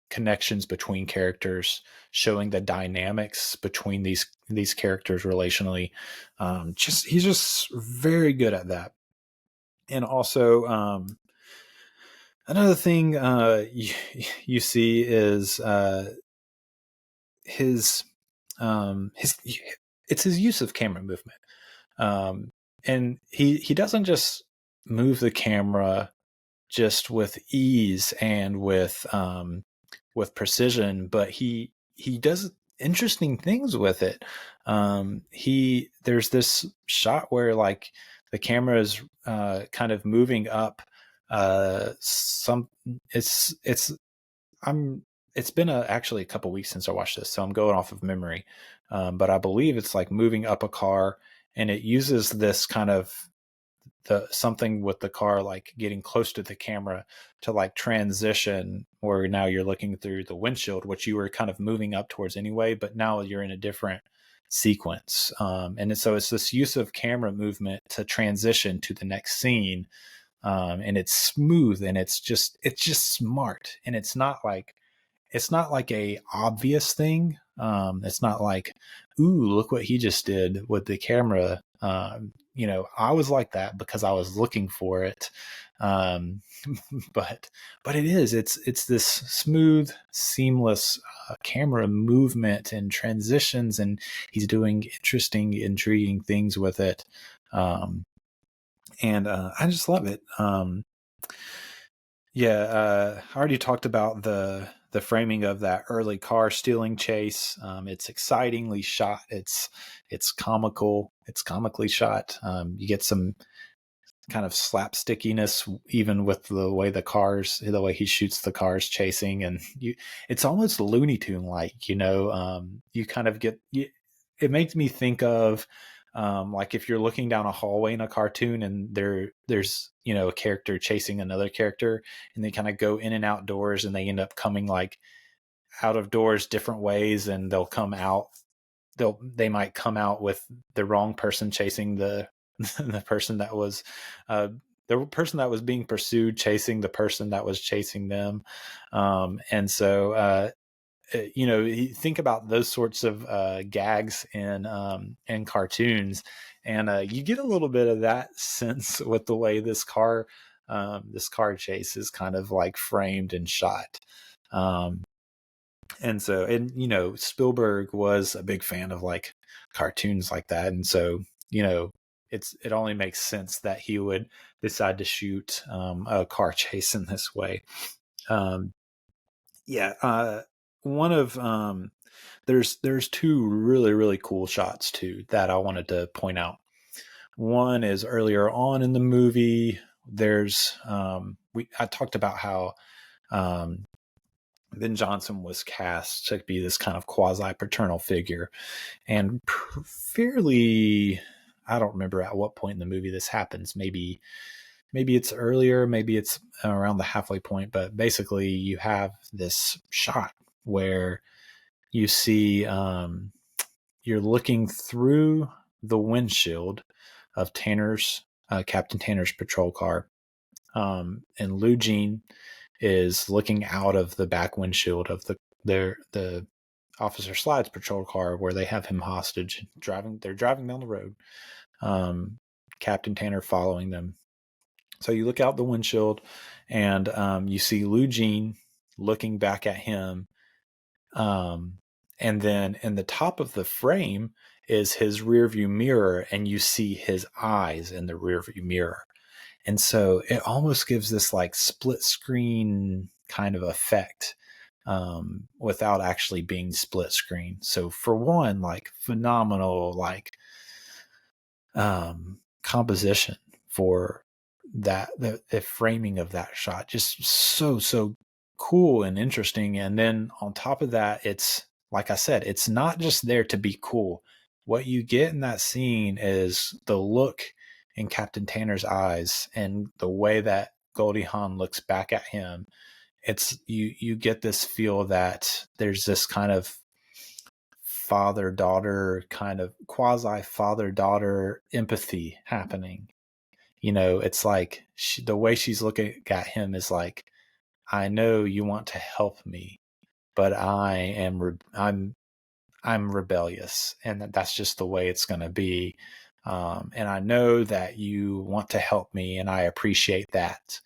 E: connections between characters, showing the dynamics between these characters relationally. He's just very good at that. And also, another thing you see is his it's his use of camera movement. And he doesn't just move the camera just with ease and with precision, but he does interesting things with it. There's this shot where like the camera is kind of moving up. It's been actually a couple weeks since I watched this, so I'm going off of memory. But I believe it's like moving up a car, and it uses this kind of something with the car like getting close to the camera to like transition, where now you're looking through the windshield, which you were kind of moving up towards anyway, but now you're in a different sequence. And so it's this use of camera movement to transition to the next scene. And it's smooth, and it's just smart, and it's not like a obvious thing. It's not like, ooh, look what he just did with the camera. I was like that because I was looking for it. Um, but it's this smooth, seamless camera movement and transitions, and he's doing interesting, intriguing things with it. And I just love it. I already talked about the framing of that early car stealing chase. It's excitingly shot. It's comical. It's comically shot. You get some kind of slapstickiness even with the way he shoots the cars chasing, and it's almost Looney Tune like. You kind of get it makes me think of like if you're looking down a hallway in a cartoon and there's a character chasing another character, and they kind of go in and out doors, and they end up coming like out of doors different ways, and they might come out with the wrong person chasing the the person that was being pursued chasing the person that was chasing them. And so you think about those sorts of gags in cartoons, and you get a little bit of that sense with the way this car chase is kind of like framed and shot. And Spielberg was a big fan of like cartoons like that, and so it only makes sense that he would decide to shoot a car chase in this way. One of there's two really, really cool shots too that I wanted to point out. One is earlier on in the movie. There's I talked about how Ben Johnson was cast to be this kind of quasi-paternal figure, and fairly, I don't remember at what point in the movie this happens. Maybe it's earlier, maybe it's around the halfway point, but basically you have this shot where you see you're looking through the windshield of Captain Tanner's patrol car, and Lou Jean is looking out of the back windshield of the Officer Slide's patrol car, where they have him hostage. They're driving down the road. Captain Tanner following them. So you look out the windshield, and you see Lou Jean looking back at him. And then in the top of the frame is his rearview mirror, and you see his eyes in the rearview mirror. And so it almost gives this like split screen kind of effect without actually being split screen. So for one, like phenomenal, like composition for that, the framing of that shot, just so cool and interesting. And then on top of that, it's like I said, it's not just there to be cool. What you get in that scene is the look in Captain Tanner's eyes and the way that Goldie Hawn looks back at him. It's you get this feel that there's this kind of father-daughter, kind of quasi father-daughter empathy happening. It's like the way she's looking at him is like, I know you want to help me, but I'm rebellious, and that's just the way it's going to be. And I know that you want to help me, and I appreciate that,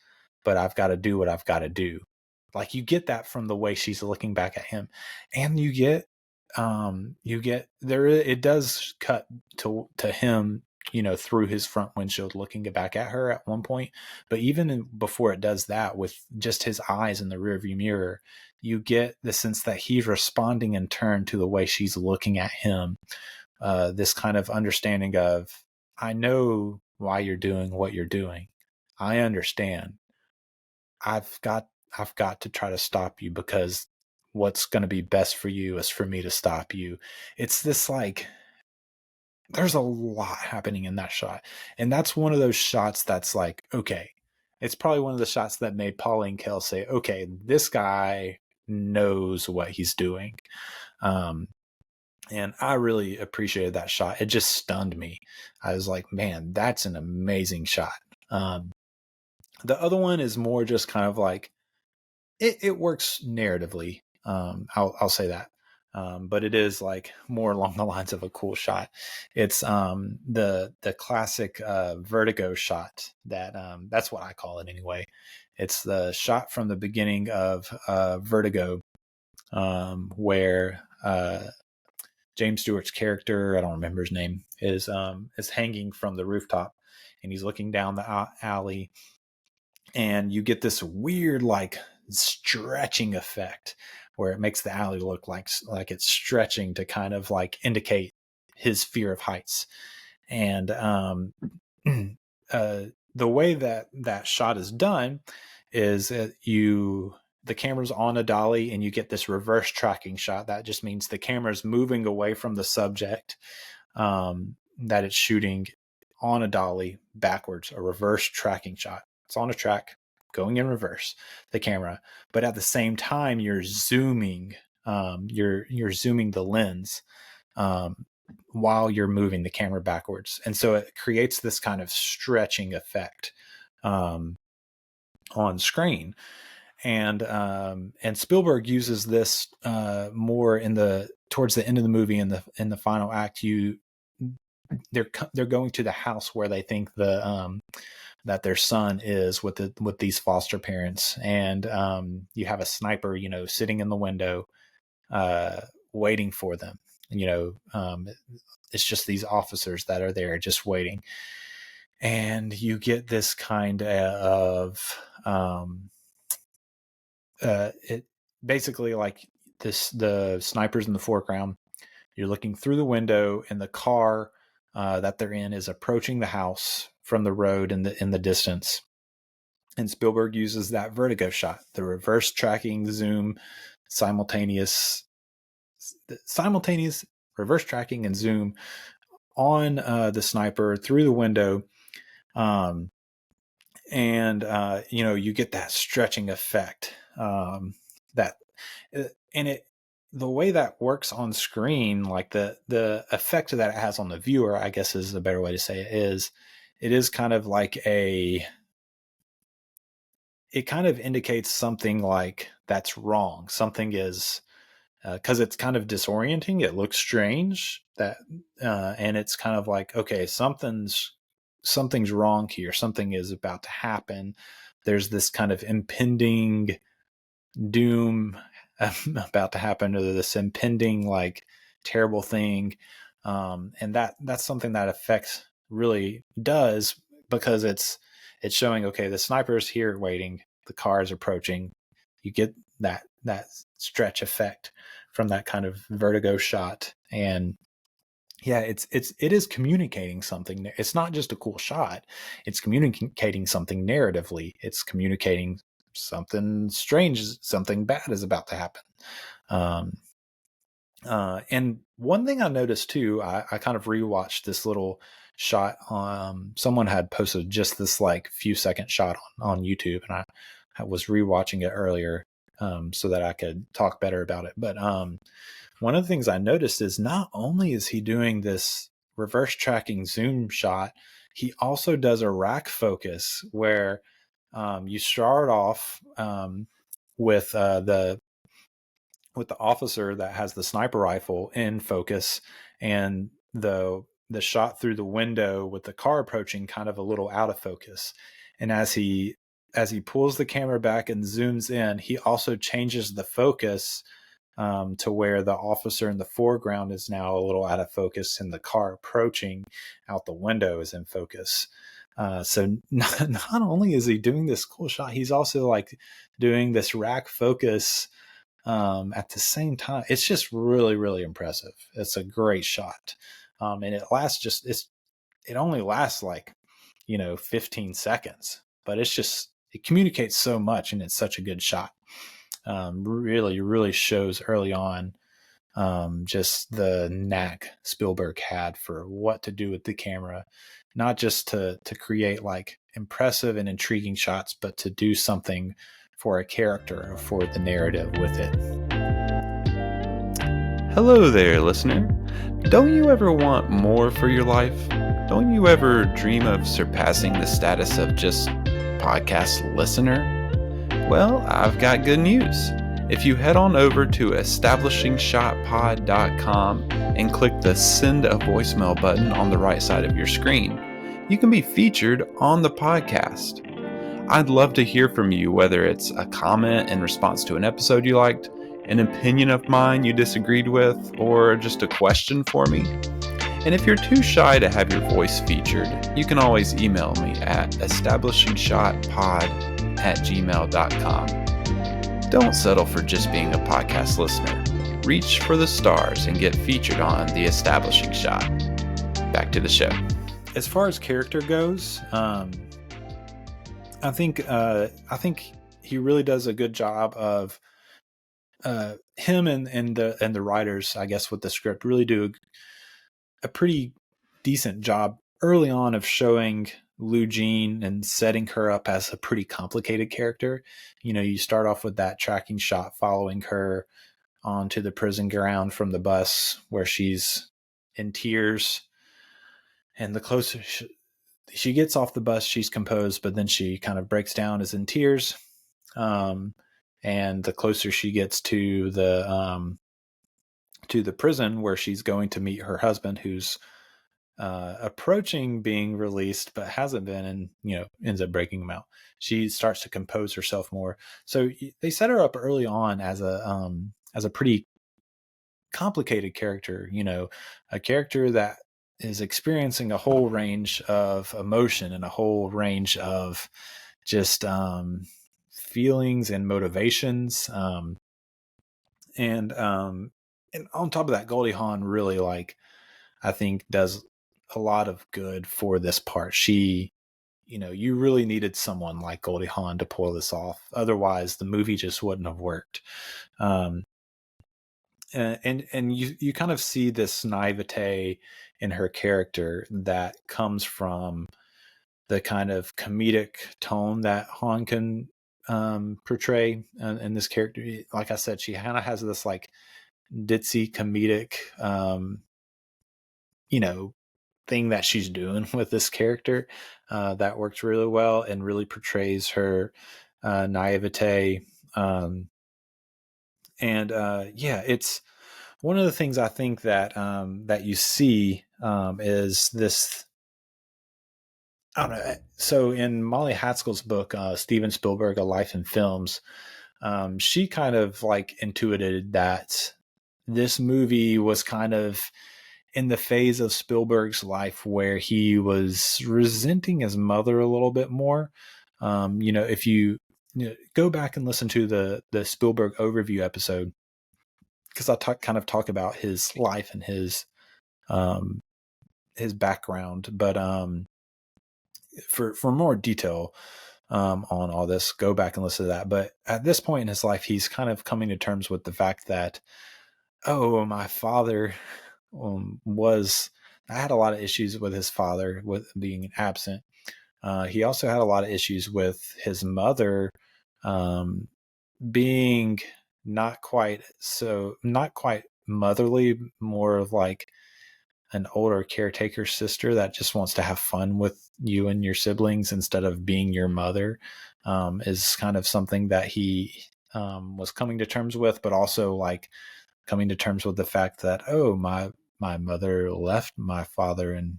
E: but I've got to do what I've got to do. Like you get that from the way she's looking back at him, and you get there. It does cut to him, through his front windshield looking back at her at one point. But even before it does that, with just his eyes in the rearview mirror, you get the sense that he's responding in turn to the way she's looking at him. This kind of understanding of, I know why you're doing what you're doing. I understand. I've got to try to stop you, because what's going to be best for you is for me to stop you. It's this like, there's a lot happening in that shot. And that's one of those shots that's like, okay, it's probably one of the shots that made Pauline Kael say, okay, this guy knows what he's doing. And I really appreciated that shot. It just stunned me. I was like, man, that's an amazing shot. The other one is more just kind of like, it works narratively. I'll say that. But it is like more along the lines of a cool shot. It's the classic vertigo shot that's what I call it anyway. It's the shot from the beginning of Vertigo, where James Stewart's character, I don't remember his name, is hanging from the rooftop, and he's looking down the alley, and you get this weird like stretching effect where it makes the alley look like it's stretching to kind of like indicate his fear of heights. And the way that shot is done is that the camera's on a dolly and you get this reverse tracking shot. That just means the camera's moving away from the subject that it's shooting on a dolly backwards, a reverse tracking shot. It's on a track going in reverse, the camera, but at the same time you're zooming the lens while you're moving the camera backwards. And so it creates this kind of stretching effect on screen. And Spielberg uses this more towards the end of the movie. In the final act, they're going to the house where they think that their son is with these foster parents, and you have a sniper, sitting in the window, waiting for them. It's just these officers that are there just waiting, and you get this kind of it basically like this, the snipers in the foreground, you're looking through the window, and the car that they're in is approaching the house from the road in the distance. And Spielberg uses that vertigo shot, the reverse tracking zoom, simultaneous reverse tracking and zoom on the sniper through the window. You get that stretching effect the way that works on screen, like the effect that it has on the viewer, I guess is a better way to say it is kind of like it kind of indicates something like that's wrong. Something is, cause it's kind of disorienting. It looks strange and it's kind of like, okay, something's wrong here. Something is about to happen. There's this kind of impending doom about to happen, or this impending like terrible thing. And that's something that effect really does, because it's showing, okay, the sniper's here waiting, the car is approaching. You get that stretch effect from that kind of vertigo shot. And yeah, it is communicating something. It's not just a cool shot. It's communicating something narratively. It's communicating something strange, something bad is about to happen. And one thing I noticed too, I kind of rewatched this little shot. Someone had posted just this like few second shot on YouTube, and I was rewatching it earlier so that I could talk better about it. But one of the things I noticed is not only is he doing this reverse tracking zoom shot, he also does a rack focus where you start off with the officer that has the sniper rifle in focus, and the shot through the window with the car approaching kind of a little out of focus. And as he pulls the camera back and zooms in, he also changes the focus to where the officer in the foreground is now a little out of focus, and the car approaching out the window is in focus. So not only is he doing this cool shot, he's also like doing this rack focus at the same time. It's just really, really impressive. It's a great shot. And it only lasts like, 15 seconds, but it communicates so much, and it's such a good shot. Really, really shows early on just the knack Spielberg had for what to do with the camera, not just to create like impressive and intriguing shots, but to do something for a character or for the narrative with it.
A: Hello there, listener. Don't you ever want more for your life? Don't you ever dream of surpassing the status of just podcast listener? Well, I've got good news. If you head on over to establishingshotpod.com and click the Send a Voicemail button on the right side of your screen, you can be featured on the podcast. I'd love to hear from you, whether it's a comment in response to an episode you liked, an opinion of mine you disagreed with, or just a question for me. And if you're too shy to have your voice featured, you can always email me at establishingshotpod@gmail.com. Don't settle for just being a podcast listener. Reach for the stars and get featured on The Establishing Shot. Back to the show.
E: As far as character goes, I think he really does a good job of him and the writers, I guess, with the script really do a pretty decent job early on of showing Lou Jean and setting her up as a pretty complicated character. You know, you start off with that tracking shot following her onto the prison ground from the bus where she's in tears. And the closer she gets off the bus, she's composed, but then she kind of breaks down, is in tears. And the closer she gets to the prison where she's going to meet her husband, who's approaching being released, but hasn't been, and, you know, ends up breaking him out. She starts to compose herself more. So they set her up early on as a pretty complicated character, you know, a character that is experiencing a whole range of emotion and a whole range of just feelings and motivations. And on top of that, Goldie Hawn really, like, I think does a lot of good for this part. She, you know, you really needed someone like Goldie Hawn to pull this off. Otherwise, the movie just wouldn't have worked. And you kind of see this naivete in her character that comes from the kind of comedic tone that Hawn can portray in this character. Like I said, she kind of has this like ditzy comedic, you know, thing that she's doing with this character that works really well and really portrays her naivete. Yeah, it's one of the things I think that that you see is this. I don't know. So in Molly Haskell's book, Steven Spielberg: A Life in Films, she kind of like intuited that this movie was kind of in the phase of Spielberg's life where he was resenting his mother a little bit more. You know, if you go back and listen to the Spielberg overview episode, because I kind of talk about his life and his background, but for more detail on all this, go back and listen to that. But at this point in his life, he's kind of coming to terms with the fact that, oh, my father I had a lot of issues with his father with being absent. He also had a lot of issues with his mother being not quite motherly, more of like an older caretaker sister that just wants to have fun with you and your siblings instead of being your mother, is kind of something that he was coming to terms with, but also like coming to terms with the fact that, oh, my mother left my father and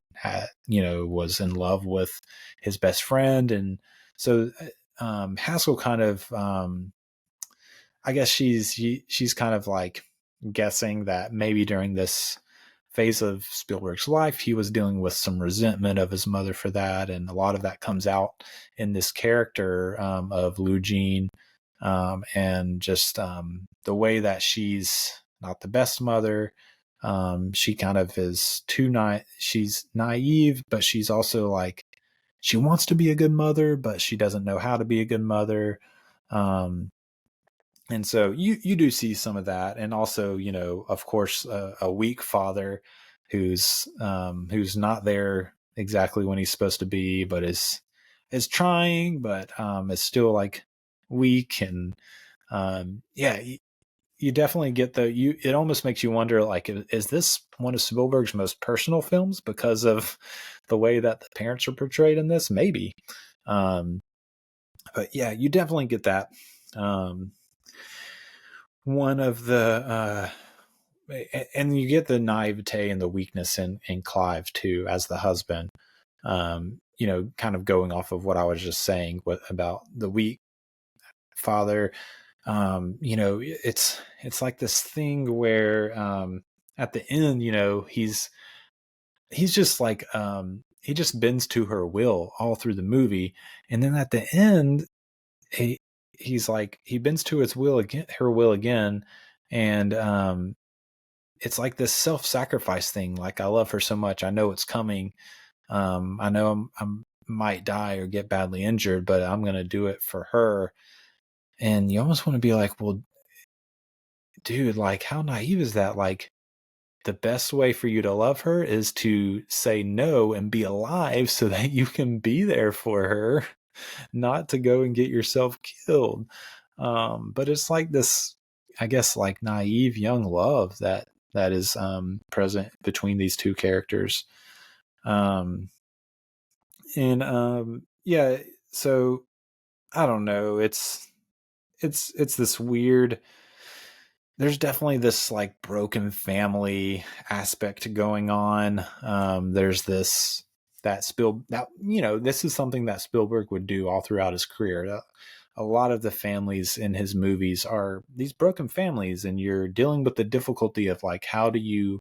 E: was in love with his best friend. And so Haskell kind of, I guess she's kind of like guessing that maybe during this phase of Spielberg's life, he was dealing with some resentment of his mother for that. And a lot of that comes out in this character of Lou Jean, and just the way that she's not the best mother. She kind of is she's naive, but she's also like, she wants to be a good mother, but she doesn't know how to be a good mother. And so you do see some of that. And also, of course, a weak father who's not there exactly when he's supposed to be, but is trying, but is still like weak. And you definitely get it almost makes you wonder, like, is this one of Spielberg's most personal films because of the way that the parents are portrayed in this? Maybe. But yeah, you definitely get that. one of the and you get the naivete and the weakness in Clive too as the husband. Kind of going off of what I was just saying about the weak father. It's like this thing where at the end, he's just like he just bends to her will all through the movie, and then at the end he's like he bends to her will again, and it's like this self-sacrifice thing. Like, I love her so much, I know it's coming. I know I'm might die or get badly injured, but I'm gonna do it for her. And you almost want to be like, well, dude, like, how naive is that? Like, the best way for you to love her is to say no and be alive so that you can be there for her, not to go and get yourself killed. But it's like this, I guess, like naive young love that is present between these two characters. Yeah, so I don't know. It's this weird, there's definitely this like broken family aspect going on. There's this this is something that Spielberg would do all throughout his career. A lot of the families in his movies are these broken families, and you're dealing with the difficulty of like, how do you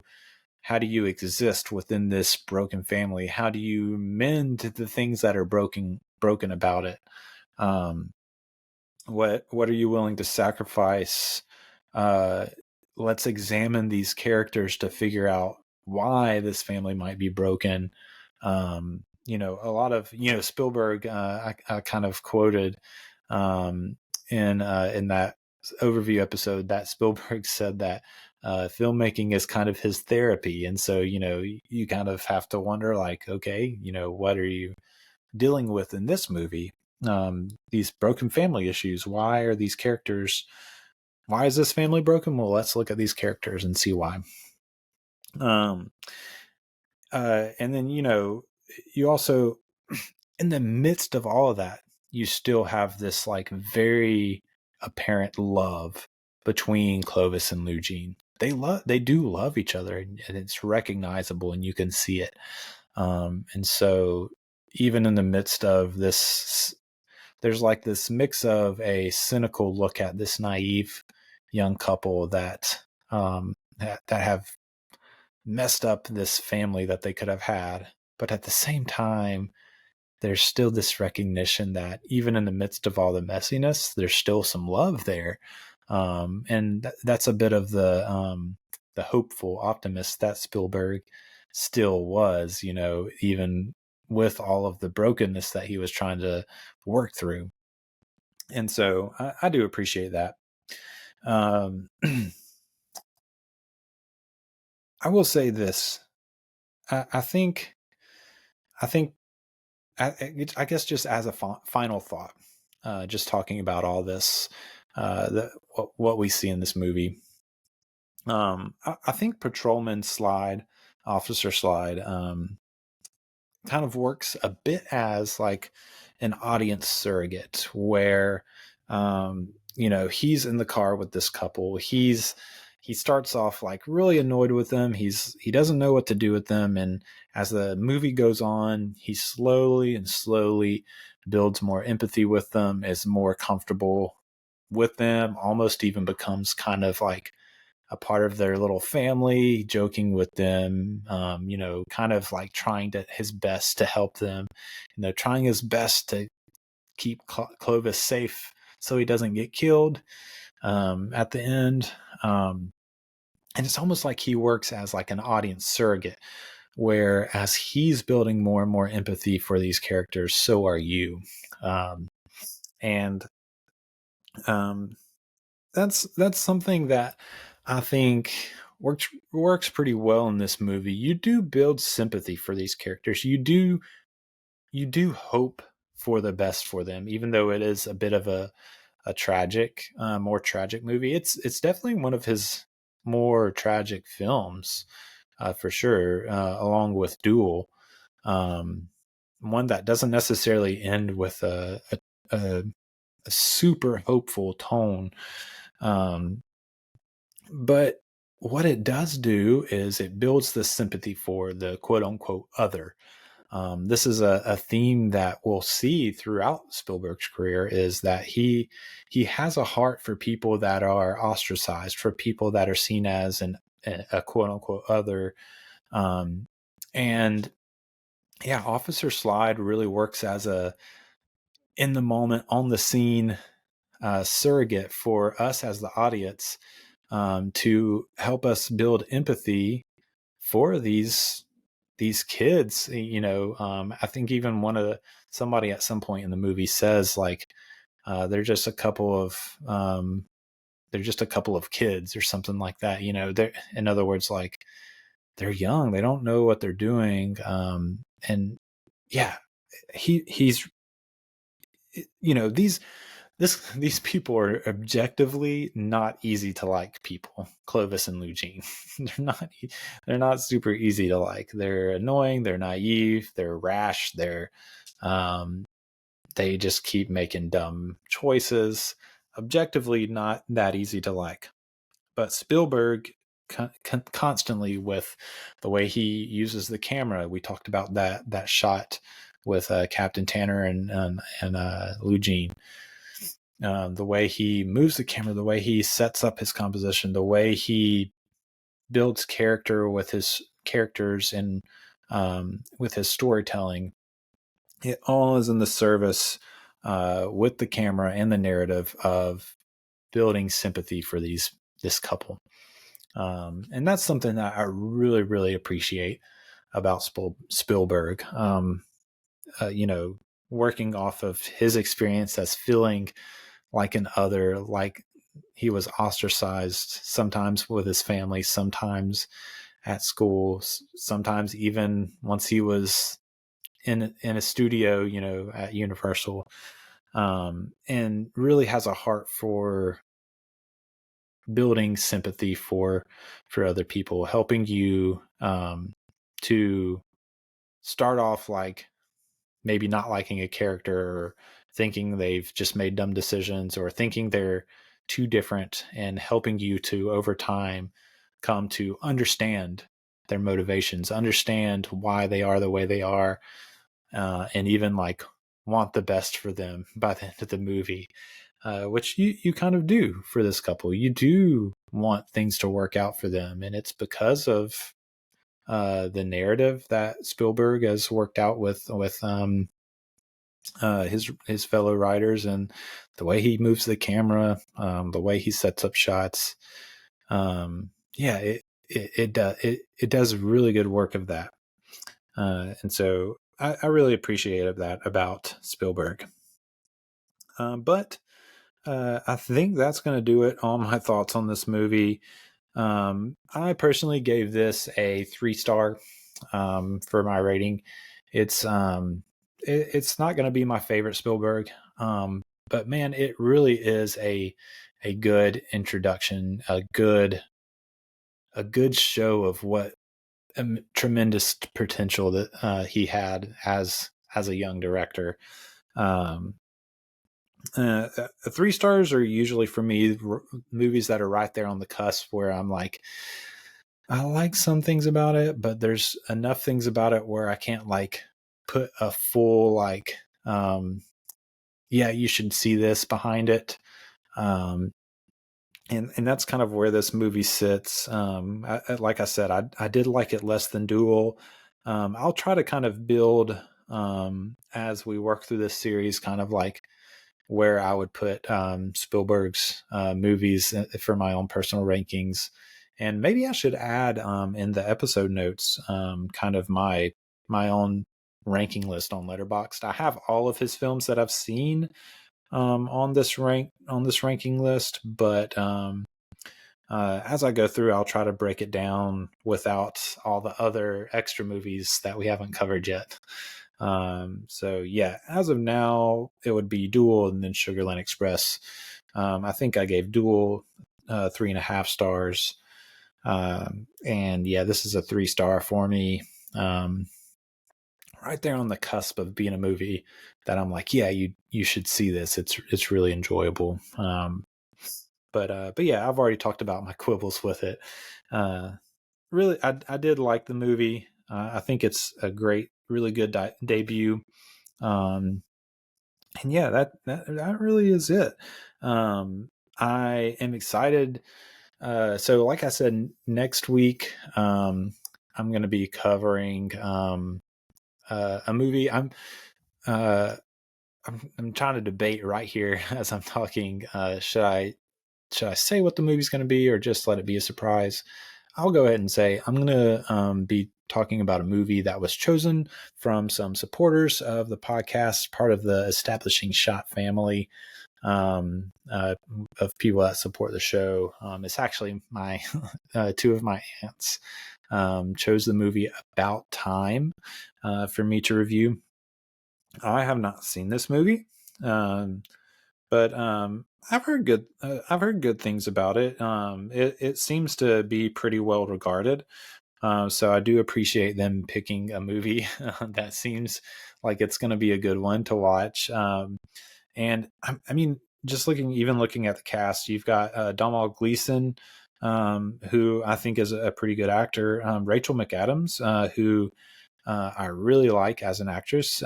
E: exist within this broken family? How do you mend the things that are broken about it? What are you willing to sacrifice? Let's examine these characters to figure out why this family might be broken. A lot of, Spielberg, I kind of quoted in that overview episode that Spielberg said that filmmaking is kind of his therapy. And so, you kind of have to wonder, like, okay, what are you dealing with in this movie? These broken family issues. Why are these characters, why is this family broken? Well, let's look at these characters and see why. And then, you also, in the midst of all of that, you still have this like very apparent love between Clovis and Lugene. They do love each other, and it's recognizable, and you can see it. And so even in the midst of this, there's like this mix of a cynical look at this naive young couple that have messed up this family that they could have had. But at the same time, there's still this recognition that even in the midst of all the messiness, there's still some love there. And that's a bit of the hopeful optimist that Spielberg still was, even with all of the brokenness that he was trying to work through. And so I do appreciate that. I will say this. I guess just as a final thought, just talking about all this, what we see in this movie. I think Patrolman Slide, Officer Slide, kind of works a bit as like an audience surrogate where, he's in the car with this couple. He starts off like really annoyed with them. He doesn't know what to do with them. And as the movie goes on, he slowly builds more empathy with them, is more comfortable with them, almost even becomes kind of like a part of their little family, joking with them, kind of like trying his best to help them, trying his best to keep Clovis safe so he doesn't get killed at the end. And it's almost like he works as like an audience surrogate, where as he's building more and more empathy for these characters, so are you. That's something that I think works pretty well in this movie. You do build sympathy for these characters. You do hope for the best for them, even though it is a bit of a more tragic movie. It's definitely one of his more tragic films, for sure, along with Duel. One that doesn't necessarily end with a super hopeful tone. But what it does do is it builds the sympathy for the quote unquote other. This is a theme that we'll see throughout Spielberg's career, is that he has a heart for people that are ostracized, for people that are seen as a quote unquote other. And yeah, Officer Slide really works as a in the moment, on the scene surrogate for us as the audience, to help us build empathy for these kids. I think even somebody at some point in the movie says, like, they're just a couple of kids or something like that. They're, in other words, like, they're young, they don't know what they're doing. And yeah, he's these people are objectively not easy to like people. Clovis and Eugene, they're not super easy to like. They're annoying, they're naive, they're rash, they just keep making dumb choices. Objectively not that easy to like. But Spielberg constantly, with the way he uses the camera, we talked about that shot with Captain Tanner and Eugene. The way he moves the camera, the way he sets up his composition, the way he builds character with his characters and with his storytelling, it all is in the service with the camera and the narrative of building sympathy for this couple. And that's something that I really, really appreciate about Spielberg. Working off of his experience as feeling like an other, like he was ostracized, sometimes with his family, sometimes at school, sometimes even once he was in a studio, at Universal, and really has a heart for building sympathy for other people, helping you to start off like maybe not liking a character, or thinking they've just made dumb decisions, or thinking they're too different, and helping you to over time come to understand their motivations, understand why they are the way they are, and even like want the best for them by the end of the movie. Which you kind of do for this couple. You do want things to work out for them, and it's because of the narrative that Spielberg has worked out with his fellow writers, and the way he moves the camera, the way he sets up shots. It does really good work of that, and so I really appreciate that about Spielberg. But I think that's going to do it. All my thoughts on this movie. I personally gave this a 3-star for my rating. It's not going to be my favorite Spielberg, but man, it really is a good introduction, a good show of what tremendous potential that he had as a young director. 3 stars are usually for me movies that are right there on the cusp, where I'm like, I like some things about it, but there's enough things about it where I can't like put a full like, you should see this behind it. And that's kind of where this movie sits. Like I said, I did like it less than Duel. I'll try to kind of build as we work through this series, kind of like where I would put Spielberg's movies for my own personal rankings. And maybe I should add in the episode notes kind of my own ranking list on Letterboxd. I have all of his films that I've seen on this ranking list, but as I go through, I'll try to break it down without all the other extra movies that we haven't covered yet. So yeah, as of now, it would be Duel and then Sugarland Express. I think I gave Duel 3.5 stars. And yeah, this is a 3-star for me. Right there on the cusp of being a movie that I'm like, yeah, you should see this. It's really enjoyable. But yeah, I've already talked about my quibbles with it. Really, I did like the movie. I think it's a great, really good debut. And yeah, that really is it. I am excited. So like I said, next week, I'm going to be covering, a movie. I'm trying to debate right here as I'm talking. Should I say what the movie's going to be, or just let it be a surprise? I'll go ahead and say I'm going to be talking about a movie that was chosen from some supporters of the podcast, part of the Establishing Shot family of people that support the show. It's actually my two of my aunts chose the movie About Time for me to review. I have not seen this movie, but I've heard good things about it. It seems to be pretty well regarded. So I do appreciate them picking a movie that seems like it's going to be a good one to watch. And I mean, just looking at the cast, you've got Domhnall Gleeson, who I think is a pretty good actor. Rachel McAdams, who I really like as an actress.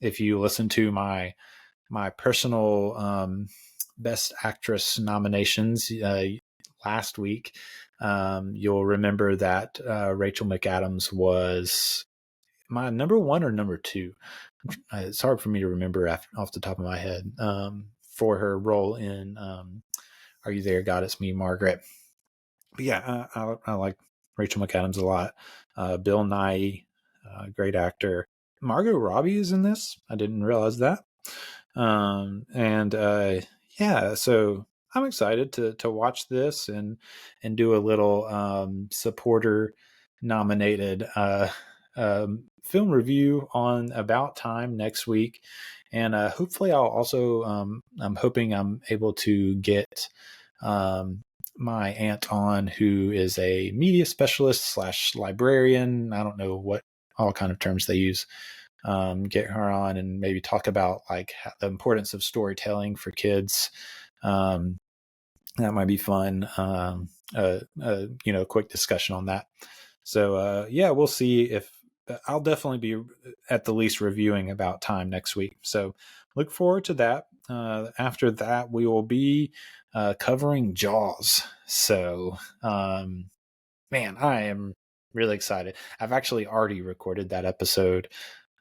E: If you listen to my personal Best Actress nominations last week, you'll remember that Rachel McAdams was my number one or number two. It's hard for me to remember off the top of my head, for her role in Are You There, God? It's Me, Margaret. But yeah, I like Rachel McAdams a lot. Bill Nighy, great actor. Margot Robbie is in this. I didn't realize that. Yeah, so I'm excited to watch this and do a little supporter nominated film review on About Time next week. And hopefully I'll also, I'm hoping I'm able to get my aunt on, who is a media specialist / librarian. I don't know what all kind of terms they use. Get her on and maybe talk about like the importance of storytelling for kids. That might be fun. Quick discussion on that. So yeah, we'll see. If I'll definitely be at the least reviewing About Time next week. So look forward to that. After that, we will be covering Jaws. So, man, I am really excited. I've actually already recorded that episode.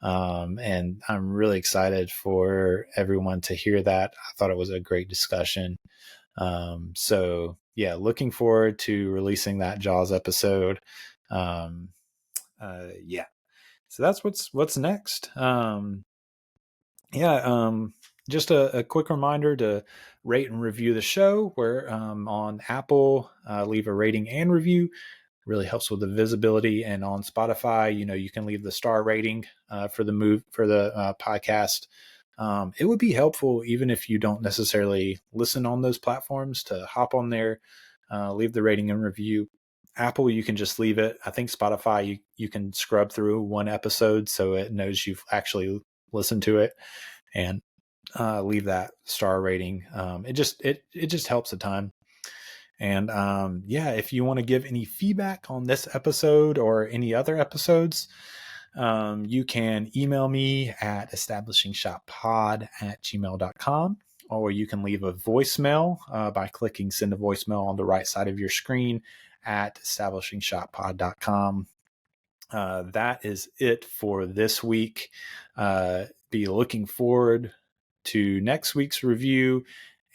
E: And I'm really excited for everyone to hear that. I thought it was a great discussion. So yeah, looking forward to releasing that Jaws episode. Yeah. So that's what's next. Just a quick reminder to rate and review the show. We're on Apple, leave a rating and review. Really helps with the visibility. And on Spotify, you can leave the star rating for the podcast. It would be helpful, even if you don't necessarily listen on those platforms, to hop on there, leave the rating and review. Apple, you can just leave it. I think Spotify, you can scrub through one episode so it knows you've actually listened to it, and leave that star rating. It just helps a ton. And if you want to give any feedback on this episode or any other episodes, you can email me at establishingshotpod@gmail.com, or you can leave a voicemail by clicking send a voicemail on the right side of your screen at establishingshotpod.com. That is it for this week. Be looking forward to next week's review.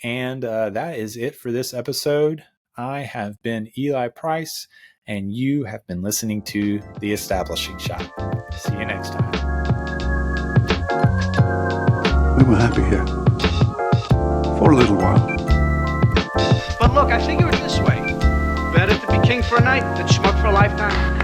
E: And that is it for this episode. I have been Eli Price, and you have been listening to The Establishing Shot. See you next time.
D: We were happy here. For a little while.
B: But look, I figure it this way. Better to be king for a night than schmuck for a lifetime.